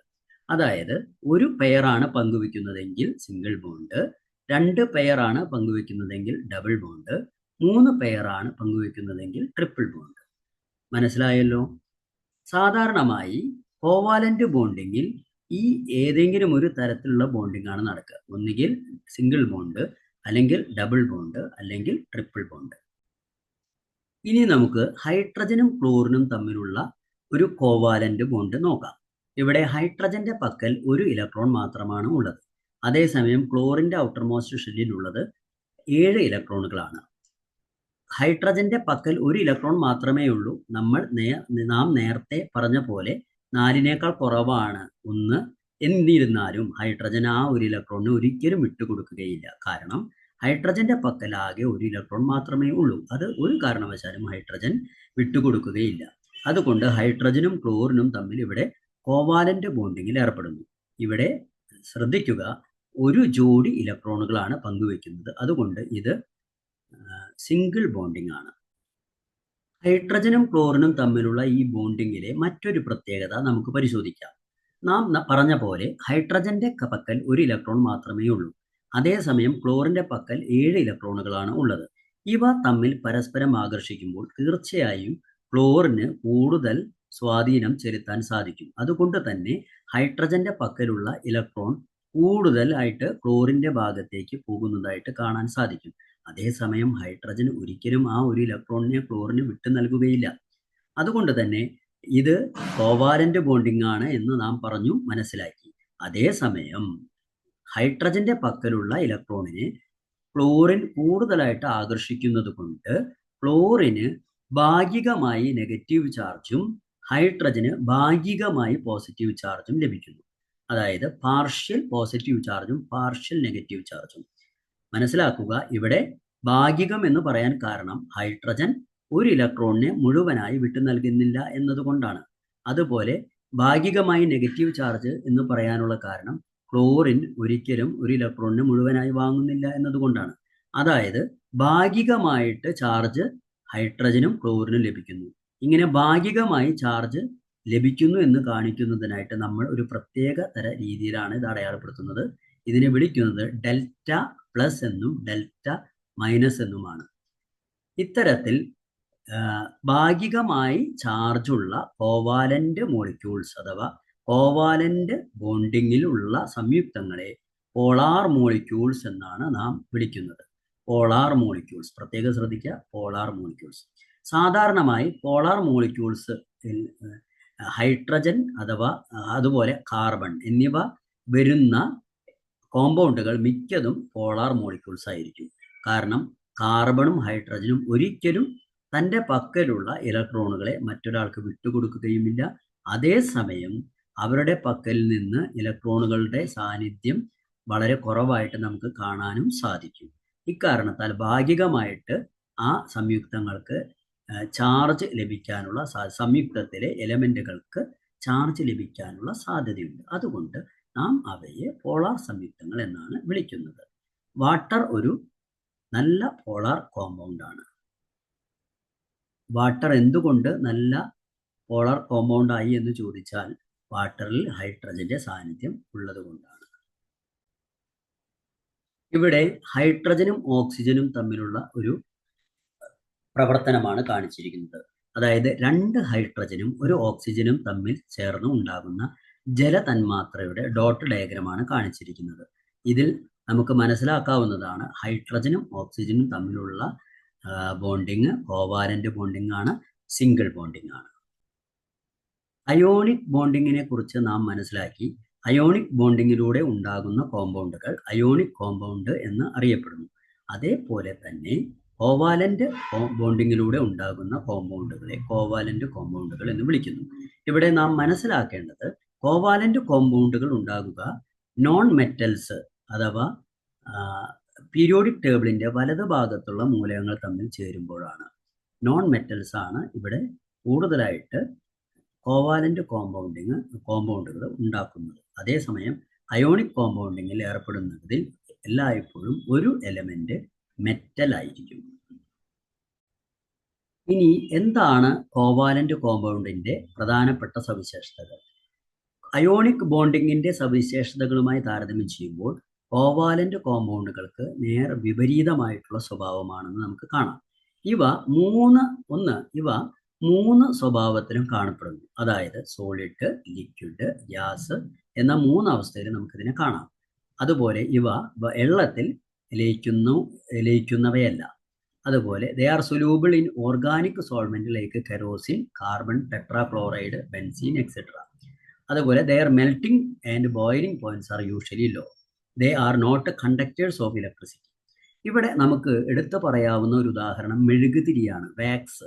അതായത് ഒരു പെയറാണ് പങ്കുവെക്കുന്നതെങ്കിൽ സിംഗിൾ ബോണ്ട്, 2 പെയറാണ് പങ്കുവെക്കുന്നതെങ്കിൽ ഡബിൾ ബോണ്ട്, 3 പെയറാണ് പങ്കുവെക്കുന്നതെങ്കിൽ ട്രിപ്പിൾ ബോണ്ട്. മനസ്സിലായല്ലോ? സാധാരണമായി കോവാലന്റ് ബോണ്ടിങ്ങിൽ ഈ ഏതെങ്കിലും ഒരു തരത്തിലുള്ള ബോണ്ടിങ് ആണ് നടക്കുക. ഒന്നുകിൽ സിംഗിൾ ബോണ്ട്, അല്ലെങ്കിൽ ഡബിൾ ബോണ്ട്, അല്ലെങ്കിൽ ട്രിപ്പിൾ ബോണ്ട്. ഇനി നമുക്ക് ഹൈഡ്രജനും ക്ലോറിനും തമ്മിലുള്ള ഒരു കോവാലന്റ് ബോണ്ട് നോക്കാം. ഇവിടെ ഹൈഡ്രജന്റെ പക്കൽ 1 ഇലക്ട്രോൺ മാത്രമാണ് ഉള്ളത്. അതേസമയം ക്ലോറിന്റെ ഔട്ടർ മോസ്റ്റ് ഷെല്ലിൽ ഉള്ളത് 7 ഇലക്ട്രോണുകളാണ്. ഹൈഡ്രജന്റെ പക്കൽ 1 ഇലക്ട്രോൺ മാത്രമേ ഉള്ളൂ. നാം നേരത്തെ പറഞ്ഞ പോലെ 4 കുറവാണ് 1. എന്നിരുന്നാലും ഹൈഡ്രജൻ ആ 1 ഇലക്ട്രോണിന് ഒരിക്കലും വിട്ടുകൊടുക്കുകയില്ല. കാരണം ഹൈഡ്രജന്റെ പക്കൽ ആകെ 1 ഇലക്ട്രോൺ മാത്രമേ ഉള്ളൂ. അത് ഒരു കാരണവശാലും ഹൈഡ്രജൻ വിട്ടുകൊടുക്കുകയില്ല. അതുകൊണ്ട് ഹൈഡ്രജനും ക്ലോറിനും തമ്മിൽ ഇവിടെ കോവാലന്റ് ബോണ്ടിങ്ങിൽ ഏർപ്പെടുന്നു. ഇവിടെ ശ്രദ്ധിക്കുക, 1 ജോഡി ഇലക്ട്രോണുകളാണ് പങ്കുവെക്കുന്നത്. അതുകൊണ്ട് ഇത് സിംഗിൾ ബോണ്ടിങ് ആണ്. ഹൈഡ്രജനും ക്ലോറിനും തമ്മിലുള്ള ഈ ബോണ്ടിങ്ങിലെ മറ്റൊരു പ്രത്യേകത നമുക്ക് പരിശോധിക്കാം. നാം പറഞ്ഞ പോലെ ഹൈഡ്രജന്റെ പക്കൽ 1 ഇലക്ട്രോൺ മാത്രമേ ഉള്ളൂ. അതേസമയം ക്ലോറിന്റെ പക്കൽ 7 ഇലക്ട്രോണുകളാണ് ഉള്ളത്. ഇവ തമ്മിൽ പരസ്പരം ആകർഷിക്കുമ്പോൾ തീർച്ചയായും ക്ലോറിന് കൂടുതൽ സ്വാധീനം ചെലുത്താൻ സാധിക്കും. അതുകൊണ്ട് തന്നെ ഹൈഡ്രജന്റെ പക്കലുള്ള ഇലക്ട്രോൺ കൂടുതലായിട്ട് ക്ലോറിന്റെ ഭാഗത്തേക്ക് പോകുന്നതായിട്ട് കാണാൻ സാധിക്കും. അതേസമയം ഹൈഡ്രജൻ ഒരിക്കലും ആ 1 ഇലക്ട്രോണിനെ ക്ലോറിന് വിട്ടു നൽകുകയില്ല. അതുകൊണ്ട് തന്നെ ഇത് കോവാലന്റ് ബോണ്ടിങ് ആണ് എന്ന് നാം പറഞ്ഞു മനസ്സിലാക്കി. അതേസമയം ഹൈഡ്രജന്റെ പക്കലുള്ള ഇലക്ട്രോണിനെ ക്ലോറിൻ കൂടുതലായിട്ട് ആകർഷിക്കുന്നത് കൊണ്ട് ക്ലോറിന് ഭാഗികമായി നെഗറ്റീവ് ചാർജും ഹൈഡ്രജന് ഭാഗികമായി പോസിറ്റീവ് ചാർജും ലഭിക്കുന്നു. അതായത് പാർഷ്യൽ പോസിറ്റീവ് ചാർജും പാർഷ്യൽ നെഗറ്റീവ് ചാർജും. മനസ്സിലാക്കുക, ഇവിടെ ഭാഗികം എന്ന് പറയാൻ കാരണം ഹൈഡ്രജൻ ഒരു ഇലക്ട്രോണിനെ മുഴുവനായി വിട്ടു നൽകുന്നില്ല എന്നതുകൊണ്ടാണ്. അതുപോലെ ഭാഗികമായി നെഗറ്റീവ് ചാർജ് എന്ന് പറയാനുള്ള കാരണം ക്ലോറിൻ ഒരിക്കലും ഒരു ഇലക്ട്രോണിനെ മുഴുവനായി വാങ്ങുന്നില്ല എന്നതുകൊണ്ടാണ്. അതായത് ഭാഗികമായിട്ട് ചാർജ് ഹൈഡ്രജനും ക്ലോറിനും ലഭിക്കുന്നു. ഇങ്ങനെ ഭാഗികമായി ചാർജ് ലഭിക്കുന്നു എന്ന് കാണിക്കുന്നതിനായിട്ട് നമ്മൾ ഒരു പ്രത്യേക തര രീതിയിലാണ് ഇത് അടയാളപ്പെടുത്തുന്നത്. ഇതിനെ വിളിക്കുന്നത് ഡെൽറ്റ പ്ലസ് എന്നും ഡെൽറ്റ മൈനസ് എന്നുമാണ്. ഇത്തരത്തിൽ ഭാഗികമായി ചാർജുള്ള കോവാലന്റ് മോളിക്യൂൾസ് അഥവാ കോവാലന്റ് ബോണ്ടിങ്ങിലുള്ള സംയുക്തങ്ങളെ പോളാർ മോളിക്യൂൾസ് എന്നാണ് നാം വിളിക്കുന്നത്. പോളാർ മോളിക്യൂൾസ് പ്രത്യേകം ശ്രദ്ധിക്കുക, പോളാർ മോളിക്യൂൾസ്. സാധാരണമായി പോളാർ മോളിക്യൂൾസ് ഹൈഡ്രജൻ അഥവാ അതുപോലെ കാർബൺ എന്നിവ വരുന്ന കോമ്പൗണ്ടുകൾ മിക്കതും പോളാർ മോളിക്യൂൾസ് ആയിരിക്കും. കാരണം കാർബണും ഹൈഡ്രജനും ഒരിക്കലും തൻ്റെ പക്കലുള്ള ഇലക്ട്രോണുകളെ മറ്റൊരാൾക്ക് വിട്ടുകൊടുക്കുകയുമില്ല. അതേസമയം അവരുടെ പക്കൽ നിന്ന് ഇലക്ട്രോണുകളുടെ സാന്നിധ്യം വളരെ കുറവായിട്ട് നമുക്ക് കാണാനും സാധിക്കും. ഇക്കാരണത്താൽ ഭാഗികമായിട്ട് ആ സംയുക്തങ്ങൾക്ക് ചാർജ് ലഭിക്കാനുള്ള സംയുക്തത്തിലെ എലമെന്റുകൾക്ക് ചാർജ് ലഭിക്കാനുള്ള സാധ്യതയുണ്ട്. അതുകൊണ്ട് നാം അവയെ പോളാർ സംയുക്തങ്ങൾ എന്നാണ് വിളിക്കുന്നത്. വാട്ടർ ഒരു നല്ല പോളാർ കോമ്പൗണ്ട് ആണ്. വാട്ടർ എന്തുകൊണ്ട് നല്ല പോളാർ കോമ്പൗണ്ട് ആയി എന്ന് ചോദിച്ചാൽ വാട്ടറിൽ ഹൈഡ്രജന്റെ സാന്നിധ്യം ഉള്ളത് കൊണ്ടാണ്. ഇവിടെ ഹൈഡ്രജനും ഓക്സിജനും തമ്മിലുള്ള ഒരു പ്രവർത്തനമാണ് കാണിച്ചിരിക്കുന്നത്. അതായത് 2 ഹൈഡ്രജനും 1 ഓക്സിജനും തമ്മിൽ ചേർന്ന് ഉണ്ടാകുന്ന ജലതന്മാത്രയുടെ ഡോട്ട് ഡയഗ്രമാണ് കാണിച്ചിരിക്കുന്നത്. ഇതിൽ നമുക്ക് മനസ്സിലാക്കാവുന്നതാണ് ഹൈഡ്രജനും ഓക്സിജനും തമ്മിലുള്ള ബോണ്ടിങ് കോവാലന്റ് ബോണ്ടിങ് ആണ്, സിംഗിൾ ബോണ്ടിങ് ആണ്. അയോണിക് ബോണ്ടിങ്ങിനെ കുറിച്ച് നാം മനസ്സിലാക്കി. അയോണിക് ബോണ്ടിങ്ങിലൂടെ ഉണ്ടാകുന്ന കോമ്പൗണ്ടുകൾ അയോണിക് കോമ്പൗണ്ട് എന്ന് അറിയപ്പെടുന്നു. അതേപോലെ തന്നെ കോവാലന്റ് ബോണ്ടിങ്ങിലൂടെ ഉണ്ടാകുന്ന കോമ്പൗണ്ടുകളെ കോവാലന്റ് കോമ്പൗണ്ടുകൾ എന്ന് വിളിക്കുന്നു. ഇവിടെ നാം മനസ്സിലാക്കേണ്ടത് കോവാലന്റ് കോമ്പൗണ്ടുകൾ ഉണ്ടാകുക നോൺ മെറ്റൽസ് അഥവാ പീരിയോഡിക് ടേബിളിന്റെ വലത് ഭാഗത്തുള്ള മൂലകങ്ങൾ തമ്മിൽ ചേരുമ്പോഴാണ്. നോൺ മെറ്റൽസ് ആണ് ഇവിടെ കൂടുതലായിട്ട് കോവാലന്റ് കോമ്പൗണ്ടുകൾ ഉണ്ടാക്കുന്നത്. അതേസമയം അയോണിക് കോമ്പൗണ്ടിങ്ങിൽ ഏർപ്പെടുന്നതിൽ എല്ലായ്പ്പോഴും ഒരു എലമെന്റ് മെറ്റൽ ആയിരിക്കും. ഇനി എന്താണ് കോവാലന്റ് കോമ്പൗണ്ടിന്റെ പ്രധാനപ്പെട്ട സവിശേഷതകൾ? അയോണിക് ബോണ്ടിങ്ങിന്റെ സവിശേഷതകളുമായി താരതമ്യം ചെയ്യുമ്പോൾ കോവാലന്റ് കോമ്പൗണ്ടുകൾക്ക് നേർ വിപരീതമായിട്ടുള്ള സ്വഭാവമാണെന്ന് നമുക്ക് കാണാം. ഇവ മൂന്ന് സ്വഭാവത്തിലും കാണപ്പെടുന്നു. അതായത് സോളിഡ്, ലിക്വിഡ്, ഗ്യാസ് എന്ന 3 അവസ്ഥയിൽ നമുക്കിതിനെ കാണാം. അതുപോലെ ഇവ വെള്ളത്തിൽ ലയിക്കുന്നവയല്ല. അതുപോലെ they are soluble in organic solvent like kerosene, carbon tetrachloride, benzene etcetera. അതുപോലെ their melting and boiling points are usually low. They are not conductors of electricity. ഇവിടെ നമുക്ക് എടുത്തു പറയാവുന്ന ഒരു ഉദാഹരണം മെഴുകുതിരിയാണ്, വാക്സ്.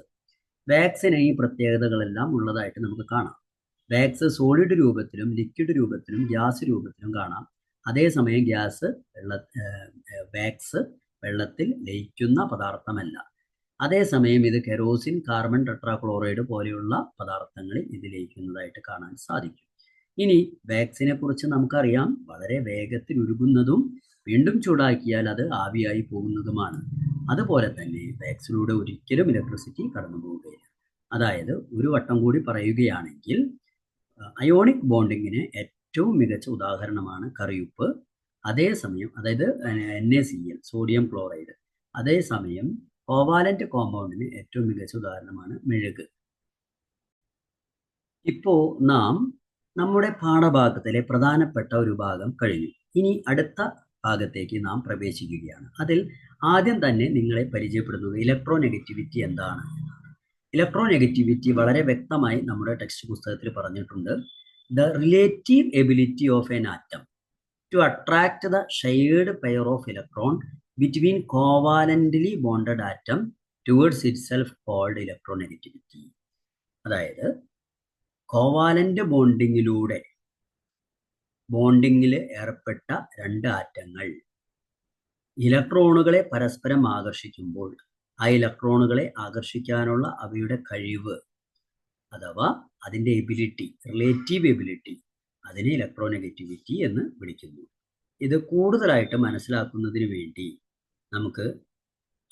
വാക്സിന് ഈ പ്രത്യേകതകളെല്ലാം ഉള്ളതായിട്ട് നമുക്ക് കാണാം. വാക്സ് സോളിഡ് രൂപത്തിലും ലിക്വിഡ് രൂപത്തിലും ഗ്യാസ് രൂപത്തിലും കാണാം. അതേസമയം വാക്സ് വെള്ളത്തിൽ ലയിക്കുന്ന പദാർത്ഥമല്ല. അതേസമയം ഇത് കെറോസിൻ, കാർബൺ ടെട്രാക്ലോറൈഡ് പോലെയുള്ള പദാർത്ഥങ്ങളിൽ ഇത് ലയിക്കുന്നതായിട്ട് കാണാൻ സാധിക്കും. ഇനി വാക്സിനെ കുറിച്ച് നമുക്കറിയാം, വളരെ വേഗത്തിൽ ഉരുകുന്നതും വീണ്ടും ചൂടാക്കിയാൽ അത് ആവിയായി പോകുന്നതുമാണ്. അതുപോലെ തന്നെ വാക്സിലൂടെ ഒരിക്കലും ഇലക്ട്രിസിറ്റി കടന്നു പോവുകയില്ല. അതായത് ഒരു വട്ടം കൂടി പറയുകയാണെങ്കിൽ അയോണിക് ബോണ്ടിങ്ങിന് ഏറ്റവും മികച്ച ഉദാഹരണമാണ് കറിയുപ്പ്. അതേസമയം അതായത് NaCl, സോഡിയം ക്ലോറൈഡ്. അതേസമയം കോവാലന്റ് കോമ്പൗണ്ടിന് ഏറ്റവും മികച്ച ഉദാഹരണമാണ് മെഴുക്. ഇപ്പോൾ നാം നമ്മുടെ പാഠഭാഗത്തിലെ പ്രധാനപ്പെട്ട ഒരു ഭാഗം കഴിഞ്ഞു. ഇനി അടുത്ത ഭാഗത്തേക്ക് നാം പ്രവേശിക്കുകയാണ്. അതിൽ ആദ്യം തന്നെ നിങ്ങളെ പരിചയപ്പെടുത്തുന്നത് ഇലക്ട്രോനെഗറ്റിവിറ്റി എന്താണ് എന്നാണ്. ഇലക്ട്രോനെഗറ്റിവിറ്റി വളരെ വ്യക്തമായി നമ്മുടെ ടെക്സ്റ്റ് പുസ്തകത്തിൽ പറഞ്ഞിട്ടുണ്ട്. The relative ability of an atom to attract the shared pair of electron between covalently bonded atom towards itself called electronegativity. അതായത് കോവാലന്റ് ബോണ്ടിങ്ങിൽ ഏർപ്പെട്ട രണ്ട് ആറ്റങ്ങൾ ഇലക്ട്രോണുകളെ പരസ്പരം ആകർഷിക്കുമ്പോൾ ആ ഇലക്ട്രോണുകളെ ആകർഷിക്കാനുള്ള അവയുടെ കഴിവ് അഥവാ അതിൻ്റെ എബിലിറ്റി, റിലേറ്റീവ് എബിലിറ്റി, അതിനെ ഇലക്ട്രോനെഗറ്റിവിറ്റി എന്ന് വിളിക്കുന്നു. ഇത് കൂടുതലായിട്ട് മനസ്സിലാക്കുന്നതിന് വേണ്ടി നമുക്ക്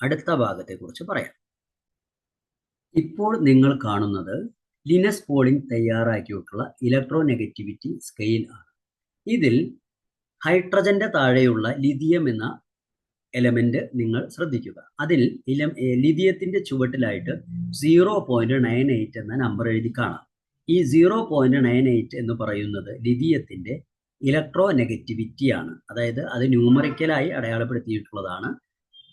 അടുത്ത ഭാഗത്തെക്കുറിച്ച് പറയാം. ഇപ്പോൾ നിങ്ങൾ കാണുന്നത് ലിനസ് പോളിംഗ് തയ്യാറാക്കിയിട്ടുള്ള ഇലക്ട്രോനെഗറ്റിവിറ്റി സ്കെയിൽ ആണ്. ഇതിൽ ഹൈഡ്രജന്റെ താഴെയുള്ള ലിഥിയം എന്ന എലമെന്റ് നിങ്ങൾ ശ്രദ്ധിക്കുക. അതിൽ ലിഥിയത്തിന്റെ ചുവട്ടിലായിട്ട് 0.98 എന്ന നമ്പർ എഴുതി കാണാം. ഈ 0.98 എന്ന് പറയുന്നത് ലിഥിയത്തിന്റെ ഇലക്ട്രോനെഗറ്റിവിറ്റി ആണ്. അതായത് അത് ന്യൂമറിക്കലായി അടയാളപ്പെടുത്തിയിട്ടുള്ളതാണ്.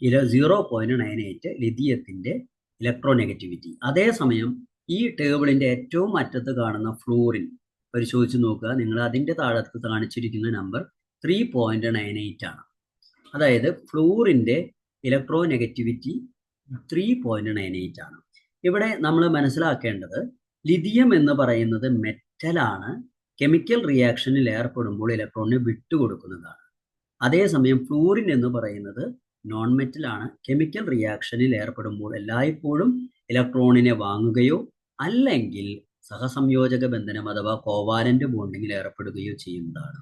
0.98 ലിഥിയത്തിന്റെ ഇലക്ട്രോനെഗറ്റിവിറ്റി. അതേസമയം ഈ ടേബിളിന്റെ ഏറ്റവും അറ്റത്ത് കാണുന്ന ഫ്ലൂറിൻ പരിശോധിച്ച് നോക്കുക. നിങ്ങൾ അതിന്റെ താഴത്ത് കാണിച്ചിരിക്കുന്ന നമ്പർ 3.98 ആണ്. അതായത് ഫ്ലൂറിന്റെ ഇലക്ട്രോനെഗറ്റിവിറ്റി 3.98 ആണ്. ഇവിടെ നമ്മൾ മനസ്സിലാക്കേണ്ടത് ലിഥിയം എന്ന് പറയുന്നത് മെറ്റലാണ്, കെമിക്കൽ റിയാക്ഷനിൽ ഏർപ്പെടുമ്പോൾ ഇലക്ട്രോണിനെ വിട്ടുകൊടുക്കുന്നതാണ്. അതേസമയം ഫ്ലൂറിൻ എന്ന് പറയുന്നത് നോൺ മെറ്റലാണ്, കെമിക്കൽ റിയാക്ഷനിൽ ഏർപ്പെടുമ്പോൾ എല്ലായ്പ്പോഴും ഇലക്ട്രോണിനെ വാങ്ങുകയോ അല്ലെങ്കിൽ സഹസംയോജക ബന്ധനം അഥവാ കോവാലന്റ് ബോണ്ടിങ്ങിൽ ഏർപ്പെടുകയോ ചെയ്യുന്നതാണ്.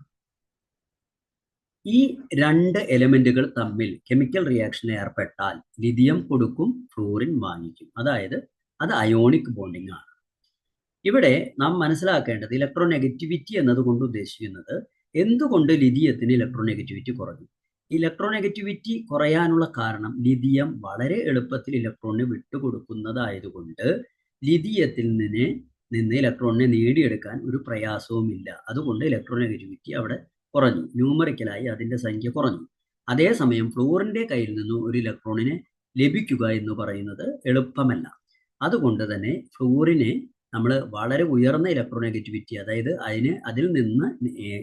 ഈ രണ്ട് എലമെന്റുകൾ തമ്മിൽ കെമിക്കൽ റിയാക്ഷനിൽ ഏർപ്പെട്ടാൽ ലിഥിയം കൊടുക്കും, ഫ്ലൂറിൻ വാങ്ങിക്കും. അതായത് അത് അയോണിക് ബോണ്ടിങ് ആണ്. ഇവിടെ നാം മനസ്സിലാക്കേണ്ടത് ഇലക്ട്രോനെഗറ്റിവിറ്റി എന്നതുകൊണ്ട് ഉദ്ദേശിക്കുന്നത് എന്തുകൊണ്ട് ലിഥിയത്തിന് ഇലക്ട്രോനെഗറ്റിവിറ്റി കുറഞ്ഞു. ഇലക്ട്രോനെഗറ്റിവിറ്റി കുറയാനുള്ള കാരണം ലിഥിയം വളരെ എളുപ്പത്തിൽ ഇലക്ട്രോണിനെ വിട്ടുകൊടുക്കുന്നതായതുകൊണ്ട് ലിഥിയത്തിൽ നിന്ന് ഇലക്ട്രോണിനെ നേടിയെടുക്കാൻ ഒരു പ്രയാസവുമില്ല. അതുകൊണ്ട് ഇലക്ട്രോനെഗറ്റിവിറ്റി അവിടെ കുറഞ്ഞു, ന്യൂമറിക്കലായി അതിൻ്റെ സംഖ്യ കുറഞ്ഞു. അതേസമയം ഫ്ലൂറിൻ്റെ കയ്യിൽ നിന്നും ഒരു ഇലക്ട്രോണിനെ ലഭിക്കുക എന്ന് പറയുന്നത് എളുപ്പമല്ല. അതുകൊണ്ട് തന്നെ ഫ്ലൂറിനെ നമ്മൾ വളരെ ഉയർന്ന ഇലക്ട്രോനെഗറ്റിവിറ്റി, അതായത് അതിൽ നിന്ന്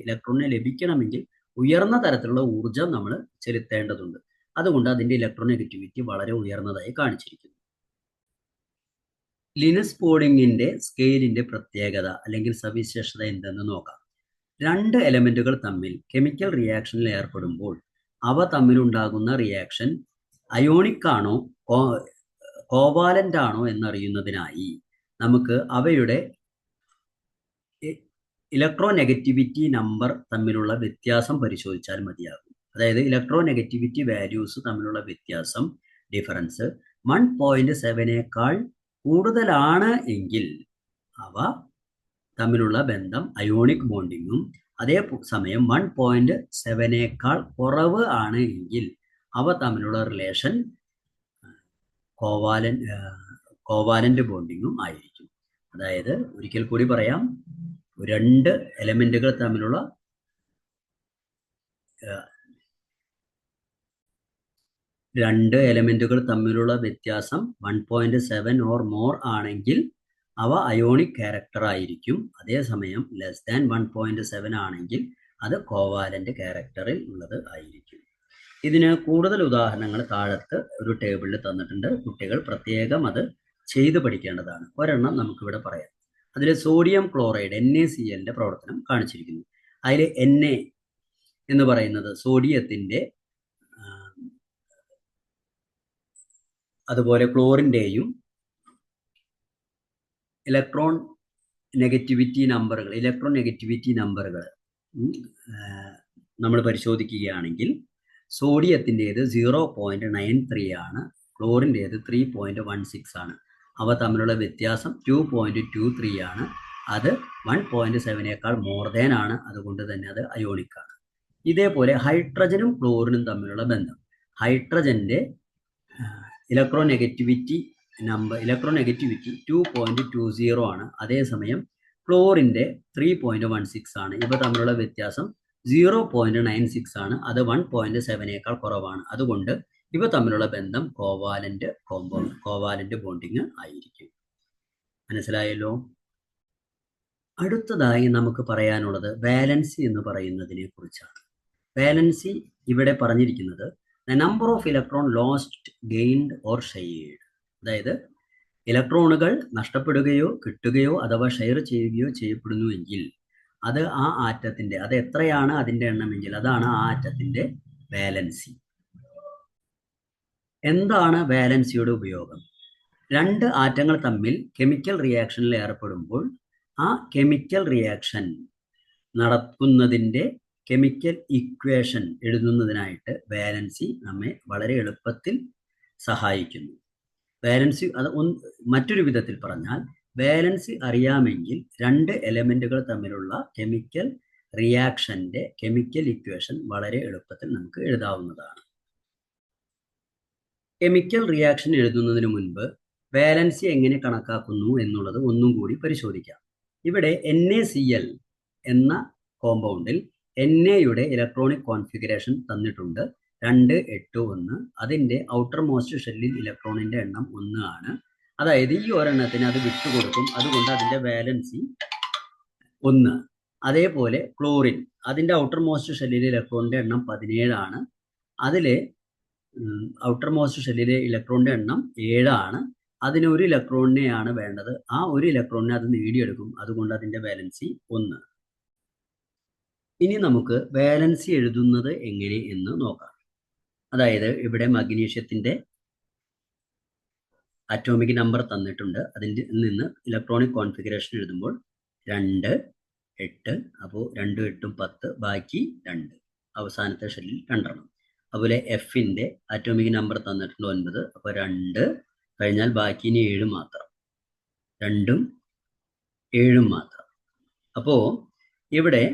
ഇലക്ട്രോണിനെ ലഭിക്കണമെങ്കിൽ ഉയർന്ന തരത്തിലുള്ള ഊർജം നമ്മൾ ചെലുത്തേണ്ടതുണ്ട്. അതുകൊണ്ട് അതിൻ്റെ ഇലക്ട്രോനെഗറ്റിവിറ്റി വളരെ ഉയർന്നതായി കാണിച്ചിരിക്കുന്നു. ലിനസ് പോളിംഗിന്റെ സ്കെയിലിന്റെ പ്രത്യേകത അല്ലെങ്കിൽ സവിശേഷത എന്തെന്ന് നോക്കാം. രണ്ട് എലമെന്റുകൾ തമ്മിൽ കെമിക്കൽ റിയാക്ഷനിൽ ഏർപ്പെടുമ്പോൾ അവ തമ്മിലുണ്ടാകുന്ന റിയാക്ഷൻ അയോണിക് ആണോ കോവാലന്റ് ആണോ എന്നറിയുന്നതിനായി നമുക്ക് അവയുടെ ഇലക്ട്രോനെഗറ്റിവിറ്റി നമ്പർ തമ്മിലുള്ള വ്യത്യാസം പരിശോധിച്ചാൽ മതിയാകും. അതായത് ഇലക്ട്രോനെഗറ്റിവിറ്റി വാല്യൂസ് തമ്മിലുള്ള വ്യത്യാസം, ഡിഫറൻസ് 1.7 കൂടുതലാണ് എങ്കിൽ അവ തമ്മിലുള്ള ബന്ധം അയോണിക് ബോണ്ടിങ്ങും, അതേ സമയം 1.7 കുറവ് ആണ് എങ്കിൽ അവ തമ്മിലുള്ള റിലേഷൻ കോവാലന്റ് ബോണ്ടിങ്ങും ആയിരിക്കും. അതായത് ഒരിക്കൽ കൂടി പറയാം, രണ്ട് എലമെന്റുകൾ തമ്മിലുള്ള വ്യത്യാസം 1.7 ഓർ മോർ ആണെങ്കിൽ അവ അയോണിക് ക്യാരക്ടർ ആയിരിക്കും. അതേസമയം ലെസ് ദാൻ 1.7 ആണെങ്കിൽ അത് കോവാലന്റ് ക്യാരക്ടറിൽ ഉള്ളത് ആയിരിക്കും. ഇതിന് കൂടുതൽ ഉദാഹരണങ്ങൾ താഴത്ത് ഒരു ടേബിളിൽ തന്നിട്ടുണ്ട്. കുട്ടികൾ പ്രത്യേകം അത് ചെയ്ത് പഠിക്കേണ്ടതാണ്. ഒരെണ്ണം നമുക്കിവിടെ പറയാം. അതിൽ സോഡിയം ക്ലോറൈഡ് NaCl പ്രവർത്തനം കാണിച്ചിരിക്കുന്നു. അതിൽ Na എന്ന് പറയുന്നത് സോഡിയത്തിൻ്റെ അതുപോലെ ക്ലോറിൻ്റെയും ഇലക്ട്രോനെഗറ്റിവിറ്റി നമ്പറുകൾ നമ്മൾ പരിശോധിക്കുകയാണെങ്കിൽ സോഡിയത്തിൻ്റേത് 0.93 ആണ്, ക്ലോറിൻ്റേത് 3.16 ആണ്. അവ തമ്മിലുള്ള വ്യത്യാസം 2.23 ആണ്. അത് 1.7 മോർ ദാൻ ആണ്. അതുകൊണ്ട് തന്നെ അത് അയോണിക് ആണ്. ഇതേപോലെ ഹൈഡ്രജനും ക്ലോറിനും തമ്മിലുള്ള ബന്ധം, ഹൈഡ്രജന്റെ ഇലക്ട്രോനെഗറ്റിവിറ്റി 2.20 ആണ്. അതേസമയം ക്ലോറിൻ്റെ 3.16 ആണ്. ഇവ തമ്മിലുള്ള വ്യത്യാസം 0.96 ആണ്. അത് 1.7 കുറവാണ്. അതുകൊണ്ട് ഇവ തമ്മിലുള്ള ബന്ധം കോവാലന്റ് ബോണ്ടിങ് ആയിരിക്കും. മനസ്സിലായല്ലോ? അടുത്തതായി നമുക്ക് പറയാനുള്ളത് വാലൻസി എന്ന് പറയുന്നതിനെ കുറിച്ചാണ്. വാലൻസി ഇവിടെ പറഞ്ഞിരിക്കുന്നത് the number of electron lost, gained or shared. അതായത് ഇലക്ട്രോണുകൾ നഷ്ടപ്പെടുകയോ കിട്ടുകയോ അഥവാ ഷെയർ ചെയ്യുകയോ ചെയ്യപ്പെടുന്നുവെങ്കിൽ അത് ആ ആറ്റത്തിന്റെ, അത് എത്രയാണ് അതിന്റെ എണ്ണമെങ്കിൽ അതാണ് ആ ആറ്റത്തിന്റെ വാലൻസി. എന്താണ് വാലൻസിയുടെ ഉപയോഗം? രണ്ട് ആറ്റങ്ങൾ തമ്മിൽ കെമിക്കൽ റിയാക്ഷനിൽ ഏർപ്പെടുമ്പോൾ ആ കെമിക്കൽ റിയാക്ഷൻ നടക്കുന്നതിൻ്റെ കെമിക്കൽ ഇക്വേഷൻ എഴുതുന്നതിനായിട്ട് വാലൻസി നമ്മെ വളരെ എളുപ്പത്തിൽ സഹായിക്കുന്നു. വാലൻസി അത് മറ്റൊരു വിധത്തിൽ പറഞ്ഞാൽ വാലൻസി അറിയാമെങ്കിൽ രണ്ട് എലമെന്റുകൾ തമ്മിലുള്ള കെമിക്കൽ റിയാക്ഷന്റെ കെമിക്കൽ ഇക്വേഷൻ വളരെ എളുപ്പത്തിൽ നമുക്ക് എഴുതാവുന്നതാണ്. കെമിക്കൽ റിയാക്ഷൻ എഴുതുന്നതിന് മുൻപ് വാലൻസി എങ്ങനെ കണക്കാക്കുന്നു എന്നുള്ളത് ഒന്നും കൂടി പരിശോധിക്കാം. ഇവിടെ NaCl എന്ന കോമ്പൗണ്ടിൽ Na-യുടെ ഇലക്ട്രോണിക് കോൺഫിഗറേഷൻ തന്നിട്ടുണ്ട് 2, 8, 1. അതിൻ്റെ ഔട്ടർ മോസ്റ്റ് ഷെല്ലിൽ ഇലക്ട്രോണിൻ്റെ എണ്ണം 1 ആണ്. അതായത് ഈ ഒരെണ്ണത്തിന് അത് വിട്ടുകൊടുക്കും, അതുകൊണ്ട് അതിൻ്റെ വാലൻസി 1. അതേപോലെ ക്ലോറിൻ, അതിൻ്റെ ഔട്ടർ മോസ്റ്റ് ഷെല്ലിലെ ഇലക്ട്രോണിൻ്റെ എണ്ണം 17 ആണ്. അതിലെ ഔട്ടർ മോസ്റ്റ് ഷെല്ലിലെ ഇലക്ട്രോണിൻ്റെ എണ്ണം 7 ആണ്. അതിന് ഒരു ഇലക്ട്രോണിനെയാണ് വേണ്ടത്, ആ ഒരു ഇലക്ട്രോണിനെ അത് നേടിയെടുക്കും, അതുകൊണ്ട് അതിൻ്റെ വാലൻസി 1. ഇനി നമുക്ക് വാലൻസി എഴുതുന്നത് എങ്ങനെ എന്ന് നോക്കാം. അതായത് ഇവിടെ മഗ്നീഷ്യത്തിൻ്റെ അറ്റോമിക് നമ്പർ തന്നിട്ടുണ്ട്, അതിൻ്റെ നിന്ന് ഇലക്ട്രോണിക് കോൺഫിഗറേഷൻ എഴുതുമ്പോൾ 2, 8, അപ്പോൾ 2, 8, 10, ബാക്കി 2, അവസാനത്തെ ഷെല്ലിൽ 2 എണ്ണം. അതുപോലെ Fൻ്റെ അറ്റോമിക് നമ്പർ തന്നിട്ടുണ്ട് 9, അപ്പോൾ 2 കഴിഞ്ഞാൽ ബാക്കി ഇനി 7 മാത്രം, 2ഉം 7ഉം മാത്രം. അപ്പോൾ ഇവിടെ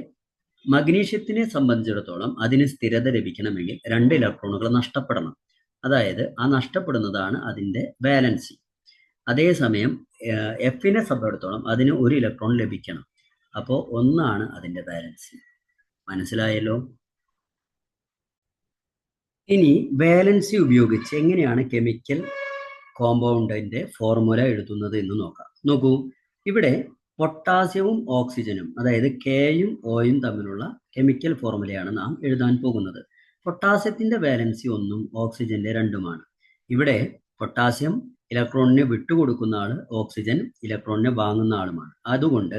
മഗ്നീഷ്യത്തിനെ സംബന്ധിച്ചിടത്തോളം അതിന് സ്ഥിരത ലഭിക്കണമെങ്കിൽ 2 ഇലക്ട്രോണുകൾ നഷ്ടപ്പെടണം. അതായത് ആ നഷ്ടപ്പെടുന്നതാണ് അതിൻ്റെ വാലൻസി. അതേസമയം Fനെ സംബന്ധിച്ചിടത്തോളം അതിന് 1 ഇലക്ട്രോൺ ലഭിക്കണം, അപ്പോൾ 1 ആണ് അതിൻ്റെ വാലൻസി. മനസ്സിലായല്ലോ? ഇനി വാലൻസി ഉപയോഗിച്ച് എങ്ങനെയാണ് കെമിക്കൽ കോമ്പൗണ്ടിന്റെ ഫോർമുല എഴുതുന്നത് എന്ന് നോക്കാം. നോക്കൂ, ഇവിടെ പൊട്ടാസ്യവും ഓക്സിജനും, അതായത് Kയും Oയും തമ്മിലുള്ള കെമിക്കൽ ഫോർമുലയാണ് നാം എഴുതാൻ പോകുന്നത്. പൊട്ടാസ്യത്തിന്റെ വാലൻസി 1ഉം ഓക്സിജന്റെ 2ഉമാണ്. ഇവിടെ പൊട്ടാസ്യം ഇലക്ട്രോണിനെ വിട്ടുകൊടുക്കുന്ന ആള്, ഓക്സിജൻ ഇലക്ട്രോണിനെ വാങ്ങുന്ന ആളുമാണ്. അതുകൊണ്ട്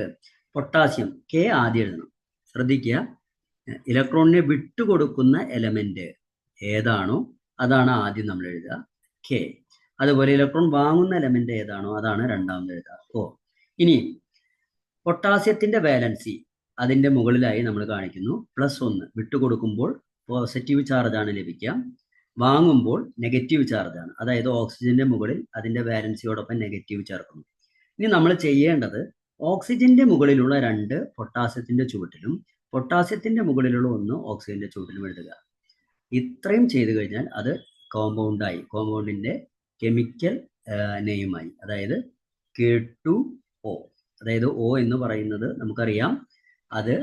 പൊട്ടാസ്യം K ആദ്യം എഴുതണം. ശ്രദ്ധിക്കുക, ഇലക്ട്രോണിനെ വിട്ടുകൊടുക്കുന്ന എലമെന്റ് ഏതാണോ അതാണ് ആദ്യം നമ്മൾ എഴുതുക, K. അതുപോലെ ഇലക്ട്രോൺ വാങ്ങുന്ന എലമെന്റ് ഏതാണോ അതാണ് രണ്ടാമത് എഴുതുക, O. ഇനി പൊട്ടാസ്യത്തിന്റെ വാലൻസി അതിന്റെ മുകളിലായി നമ്മൾ കാണിക്കുന്നു +1. വിട്ടുകൊടുക്കുമ്പോൾ പോസിറ്റീവ് ചാർജാണ് ലഭിക്കുക, വാങ്ങുമ്പോൾ നെഗറ്റീവ് ചാർജാണ്. അതായത് ഓക്സിജന്റെ മുകളിൽ അതിന്റെ വാലൻസിയോടൊപ്പം നെഗറ്റീവ് ചേർക്കുന്നു. ഇനി നമ്മൾ ചെയ്യേണ്ടത് ഓക്സിജന്റെ മുകളിലുള്ള 2 പൊട്ടാസ്യത്തിന്റെ ചുവട്ടിലും പൊട്ടാസ്യത്തിന്റെ മുകളിലുള്ള 1 ഓക്സിജന്റെ ചുവട്ടിലും എഴുതുക. ഇത്രയും ചെയ്തു കഴിഞ്ഞാൽ അത് കോമ്പൗണ്ടായി, കോമ്പൗണ്ടിന്റെ കെമിക്കൽ നെയിമായി. അതായത് K2O. അതായത് O എന്ന് പറയുന്നത് നമുക്കറിയാം, അത്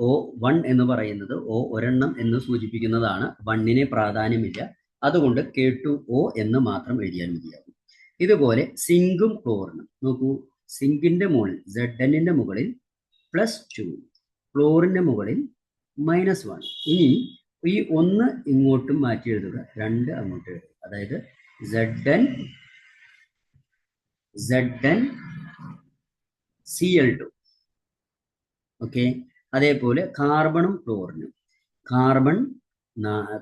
O1 എന്ന് പറയുന്നത് O ഒരെണ്ണം എന്ന് സൂചിപ്പിക്കുന്നതാണ്, 1നെ പ്രാധാന്യമില്ല. അതുകൊണ്ട് K2O എന്ന് മാത്രം എഴുതിയാൽ മതിയാകും. ഇതുപോലെ സിങ്കും ക്ലോറിനും നോക്കൂ, സിങ്കിന്റെ മുകളിൽ Znന്റെ മുകളിൽ +2, ക്ലോറിന്റെ മുകളിൽ -1. ഇനി ഈ 1 ഇങ്ങോട്ടും മാറ്റി എഴുതുക, 2 അങ്ങോട്ട് എഴുതുക. അതായത് ZnCl2. ഓക്കെ. അതേപോലെ കാർബണും ക്ലോറിനും,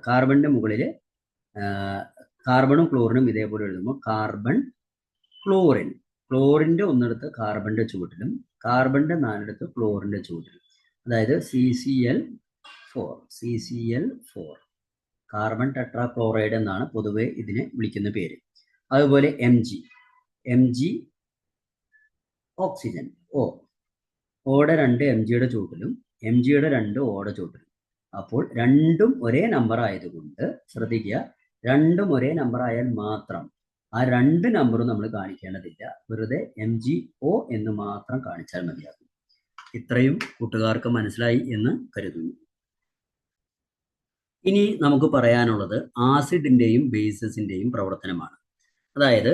കാർബണിന്റെ മുകളിൽ കാർബണും ക്ലോറിനും ഇതേപോലെ എഴുതുമ്പോൾ കാർബൺ ക്ലോറിൻ, ക്ലോറിന്റെ 1 എടുത്ത് കാർബണിന്റെ ചുവട്ടിലും കാർബണിന്റെ 4 എടുത്ത് ക്ലോറിന്റെ ചുവട്ടിലും. അതായത് CCl4, കാർബൺ ടെട്രാക്ലോറൈഡ് എന്നാണ് പൊതുവെ ഇതിനെ വിളിക്കുന്ന പേര്. അതുപോലെ Mg ഓക്സിജൻ, ഓടെ 2 Mgയുടെ ചുവട്ടിലും Mgയുടെ 2 ഓടെ ചുവട്ടിലും. അപ്പോൾ രണ്ടും ഒരേ നമ്പർ ആയതുകൊണ്ട് ശ്രദ്ധിക്കുക, രണ്ടും ഒരേ നമ്പർ ആയാൽ മാത്രം ആ 2 നമ്പറും നമ്മൾ കാണിക്കേണ്ടതില്ല, വെറുതെ MgO എന്ന് മാത്രം കാണിച്ചാൽ മതിയാകും. ഇത്രയും കൂട്ടുകാർക്ക് മനസ്സിലായി എന്ന് കരുതുന്നു. ഇനി നമുക്ക് പറയാനുള്ളത് ആസിഡിന്റെയും ബേസസിന്റെയും പ്രവർത്തനമാണ്. അതായത്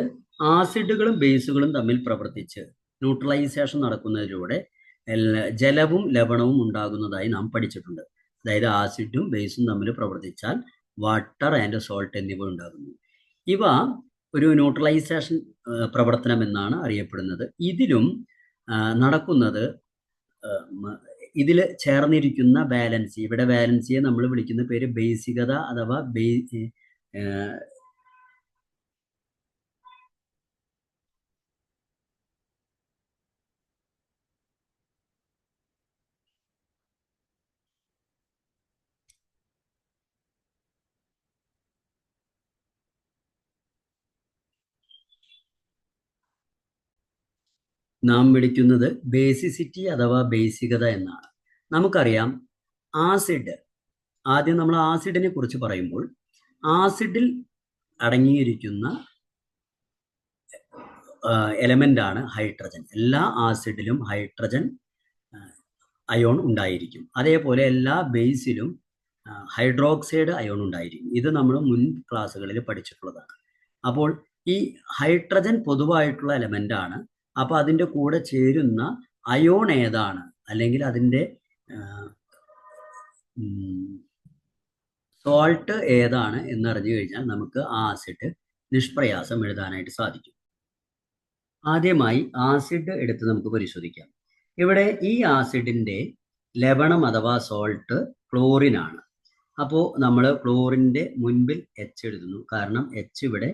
ആസിഡുകളും ബേസുകളും തമ്മിൽ പ്രവർത്തിച്ച് ന്യൂട്രലൈസേഷൻ നടക്കുന്നതിലൂടെ ജലവും ലവണവും ഉണ്ടാകുന്നതായി നാം പഠിച്ചിട്ടുണ്ട്. അതായത് ആസിഡും ബേസും തമ്മിൽ പ്രവർത്തിച്ചാൽ വാട്ടർ ആൻഡ് സോൾട്ട് എന്നിവ ഉണ്ടാകുന്നു. ഇവ ഒരു ന്യൂട്രലൈസേഷൻ പ്രവർത്തനം എന്നാണ് അറിയപ്പെടുന്നത്. ഇതിലും നടക്കുന്നത് ഇതിൽ ചേർന്നിരിക്കുന്ന വാലൻസി, ഇവിടെ വാലൻസിയെ നമ്മൾ വിളിക്കുന്ന പേര് ബേസികത അഥവാ നാം വിളിക്കുന്നത് ബേസിസിറ്റി അഥവാ ബേസികത എന്നാണ്. നമുക്കറിയാം ആസിഡ്, ആദ്യം നമ്മൾ ആസിഡിനെ കുറിച്ച് പറയുമ്പോൾ ആസിഡിൽ അടങ്ങിയിരിക്കുന്ന എലമെന്റ് ആണ് ഹൈഡ്രജൻ. എല്ലാ ആസിഡിലും ഹൈഡ്രജൻ അയോൺ ഉണ്ടായിരിക്കും. അതേപോലെ എല്ലാ ബേസിലും ഹൈഡ്രോക്സൈഡ് അയോൺ ഉണ്ടായിരിക്കും. ഇത് നമ്മൾ മുൻ ക്ലാസ്സുകളിൽ പഠിച്ചിട്ടുള്ളതാണ്. അപ്പോൾ ഈ ഹൈഡ്രജൻ പൊതുവായിട്ടുള്ള എലമെന്റ് ആണ്. അപ്പോൾ അതിൻ്റെ കൂടെ ചേരുന്ന അയോൺ ഏതാണ്, അല്ലെങ്കിൽ അതിൻ്റെ സോൾട്ട് ഏതാണ് എന്നറിഞ്ഞു കഴിഞ്ഞാൽ നമുക്ക് ആ ആസിഡ് നിഷ്പ്രയാസം എഴുതാനായിട്ട് സാധിക്കും. ആദ്യമായി ആസിഡ് എടുത്ത് നമുക്ക് പരിശോധിക്കാം. ഇവിടെ ഈ ആസിഡിൻ്റെ ലവണം അഥവാ സോൾട്ട് ക്ലോറിൻ ആണ്. അപ്പോൾ നമ്മൾ ക്ലോറിൻ്റെ മുൻപിൽ എച്ച് എഴുതുന്നു. കാരണം എച്ച് ഇവിടെ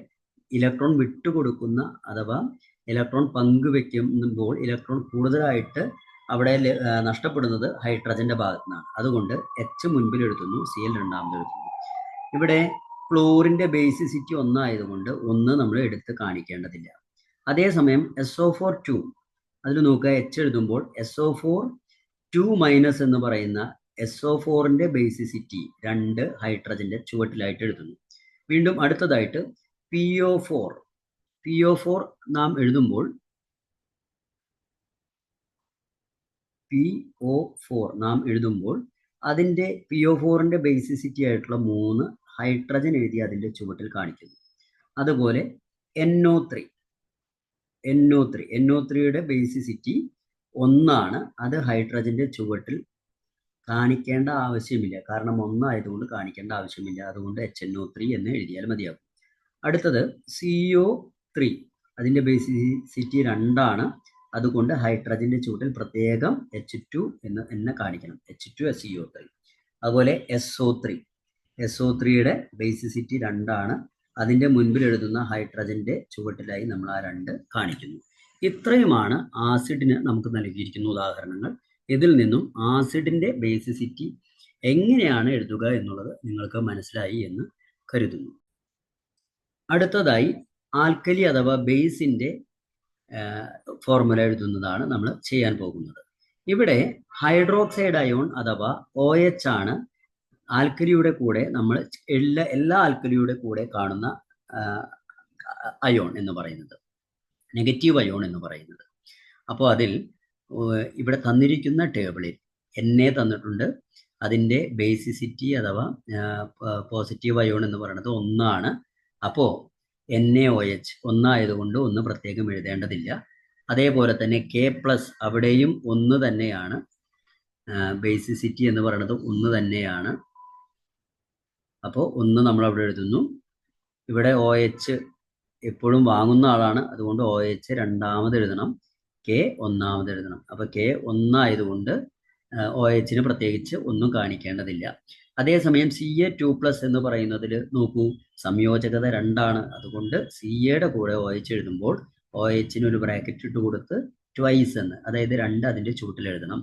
ഇലക്ട്രോൺ വിട്ടുകൊടുക്കുന്ന അഥവാ ഇലക്ട്രോൺ പങ്കുവെക്കുമ്പോൾ ഇലക്ട്രോൺ കൂടുതലായിട്ട് അവിടെ നഷ്ടപ്പെടുന്നത് ഹൈഡ്രജന്റെ ഭാഗത്തു നിന്നാണ്. അതുകൊണ്ട് എച്ച് മുൻപിൽ എഴുതുന്നു, Cl രണ്ടാമത് എഴുതുന്നു. ഇവിടെ ക്ലോറിന്റെ ബേസിസിറ്റി ഒന്നായതുകൊണ്ട് ഒന്ന് നമ്മൾ എടുത്ത് കാണിക്കേണ്ടതില്ല. അതേസമയം SO4 2, അതിൽ നോക്കുക, എച്ച് എഴുതുമ്പോൾ SO4 2- എന്ന് പറയുന്ന SO4ന്റെ ബേസിസിറ്റി 2 ഹൈഡ്രജന്റെ ചുവട്ടിലായിട്ട് എഴുതുന്നു. വീണ്ടും അടുത്തതായിട്ട് PO4 നാം എഴുതുമ്പോൾ അതിൻ്റെ PO4ന്റെ ബേസിസിറ്റി ആയിട്ടുള്ള 3 ഹൈഡ്രജൻ എഴുതി അതിൻ്റെ ചുവട്ടിൽ കാണിക്കുന്നു. അതുപോലെ NO3യുടെ ബേസിസിറ്റി 1 അത് ഹൈഡ്രജന്റെ ചുവട്ടിൽ കാണിക്കേണ്ട ആവശ്യമില്ല. കാരണം 1 ആയതുകൊണ്ട് കാണിക്കേണ്ട ആവശ്യമില്ല. അതുകൊണ്ട് HNO3 എന്ന് എഴുതിയാൽ മതിയാകും. അടുത്തത് CO3, അതിൻ്റെ ബേസിസിറ്റി 2 അതുകൊണ്ട് ഹൈഡ്രജന്റെ ചുവട്ടിൽ പ്രത്യേകം H2 എന്ന് കാണിക്കണം. H2SCO3. അതുപോലെ SO3യുടെ ബേസിസിറ്റി 2 അതിൻ്റെ മുൻപിൽ എഴുതുന്ന ഹൈഡ്രജന്റെ ചുവട്ടിലായി നമ്മൾ ആ 2 കാണിക്കുന്നു. ഇത്രയുമാണ് ആസിഡിന് നമുക്ക് നൽകിയിരിക്കുന്ന ഉദാഹരണങ്ങൾ. ഇതിൽ നിന്നും ആസിഡിന്റെ ബേസിസിറ്റി എങ്ങനെയാണ് എഴുതുക എന്നുള്ളത് നിങ്ങൾക്ക് മനസ്സിലായി എന്ന് കരുതുന്നു. അടുത്തതായി ആൽക്കലി അഥവാ ബേസിന്റെ ഫോർമുല എഴുതുന്നതാണ് നമ്മൾ ചെയ്യാൻ പോകുന്നത്. ഇവിടെ ഹൈഡ്രോക്സൈഡ് അയോൺ അഥവാ OH ആണ് ആൽക്കലിയുടെ കൂടെ നമ്മൾ എല്ലാ ആൽക്കലിയുടെ കൂടെ കാണുന്ന അയോൺ എന്ന് പറയുന്നത്, നെഗറ്റീവ് അയോൺ എന്ന് പറയുന്നത്. അപ്പോൾ അതിൽ ഇവിടെ തന്നിരിക്കുന്ന ടേബിളിൽ Na തന്നിട്ടുണ്ട്. അതിൻ്റെ ബേസിസിറ്റി അഥവാ പോസിറ്റീവ് അയോൺ എന്ന് പറയുന്നത് 1. അപ്പോൾ NaOH 1 ആയതുകൊണ്ട് 1 പ്രത്യേകം എഴുതേണ്ടതില്ല. അതേപോലെ തന്നെ K+, അവിടെയും 1 തന്നെയാണ്. ബേസിസിറ്റി എന്ന് പറയുന്നത് 1 തന്നെയാണ്. അപ്പോൾ 1 നമ്മൾ അവിടെ എഴുതുന്നു. ഇവിടെ OH എപ്പോഴും വാങ്ങുന്ന ആളാണ്, അതുകൊണ്ട് OH രണ്ടാമത് എഴുതണം, K ഒന്നാമത് എഴുതണം. അപ്പോൾ K 1 ആയതുകൊണ്ട് OHന് പ്രത്യേകിച്ച് ഒന്നും കാണിക്കേണ്ടതില്ല. അതേസമയം Ca2+ എന്ന് പറയുന്നതിൽ നോക്കൂ, സംയോജകത 2, അതുകൊണ്ട് Caയുടെ കൂടെ OH എഴുതുമ്പോൾ OHന് ഒരു ബ്രാക്കറ്റ് ഇട്ട് കൊടുത്ത് ട്വൈസ് എന്ന്, അതായത് 2 അതിൻ്റെ ചുവട്ടിൽ എഴുതണം.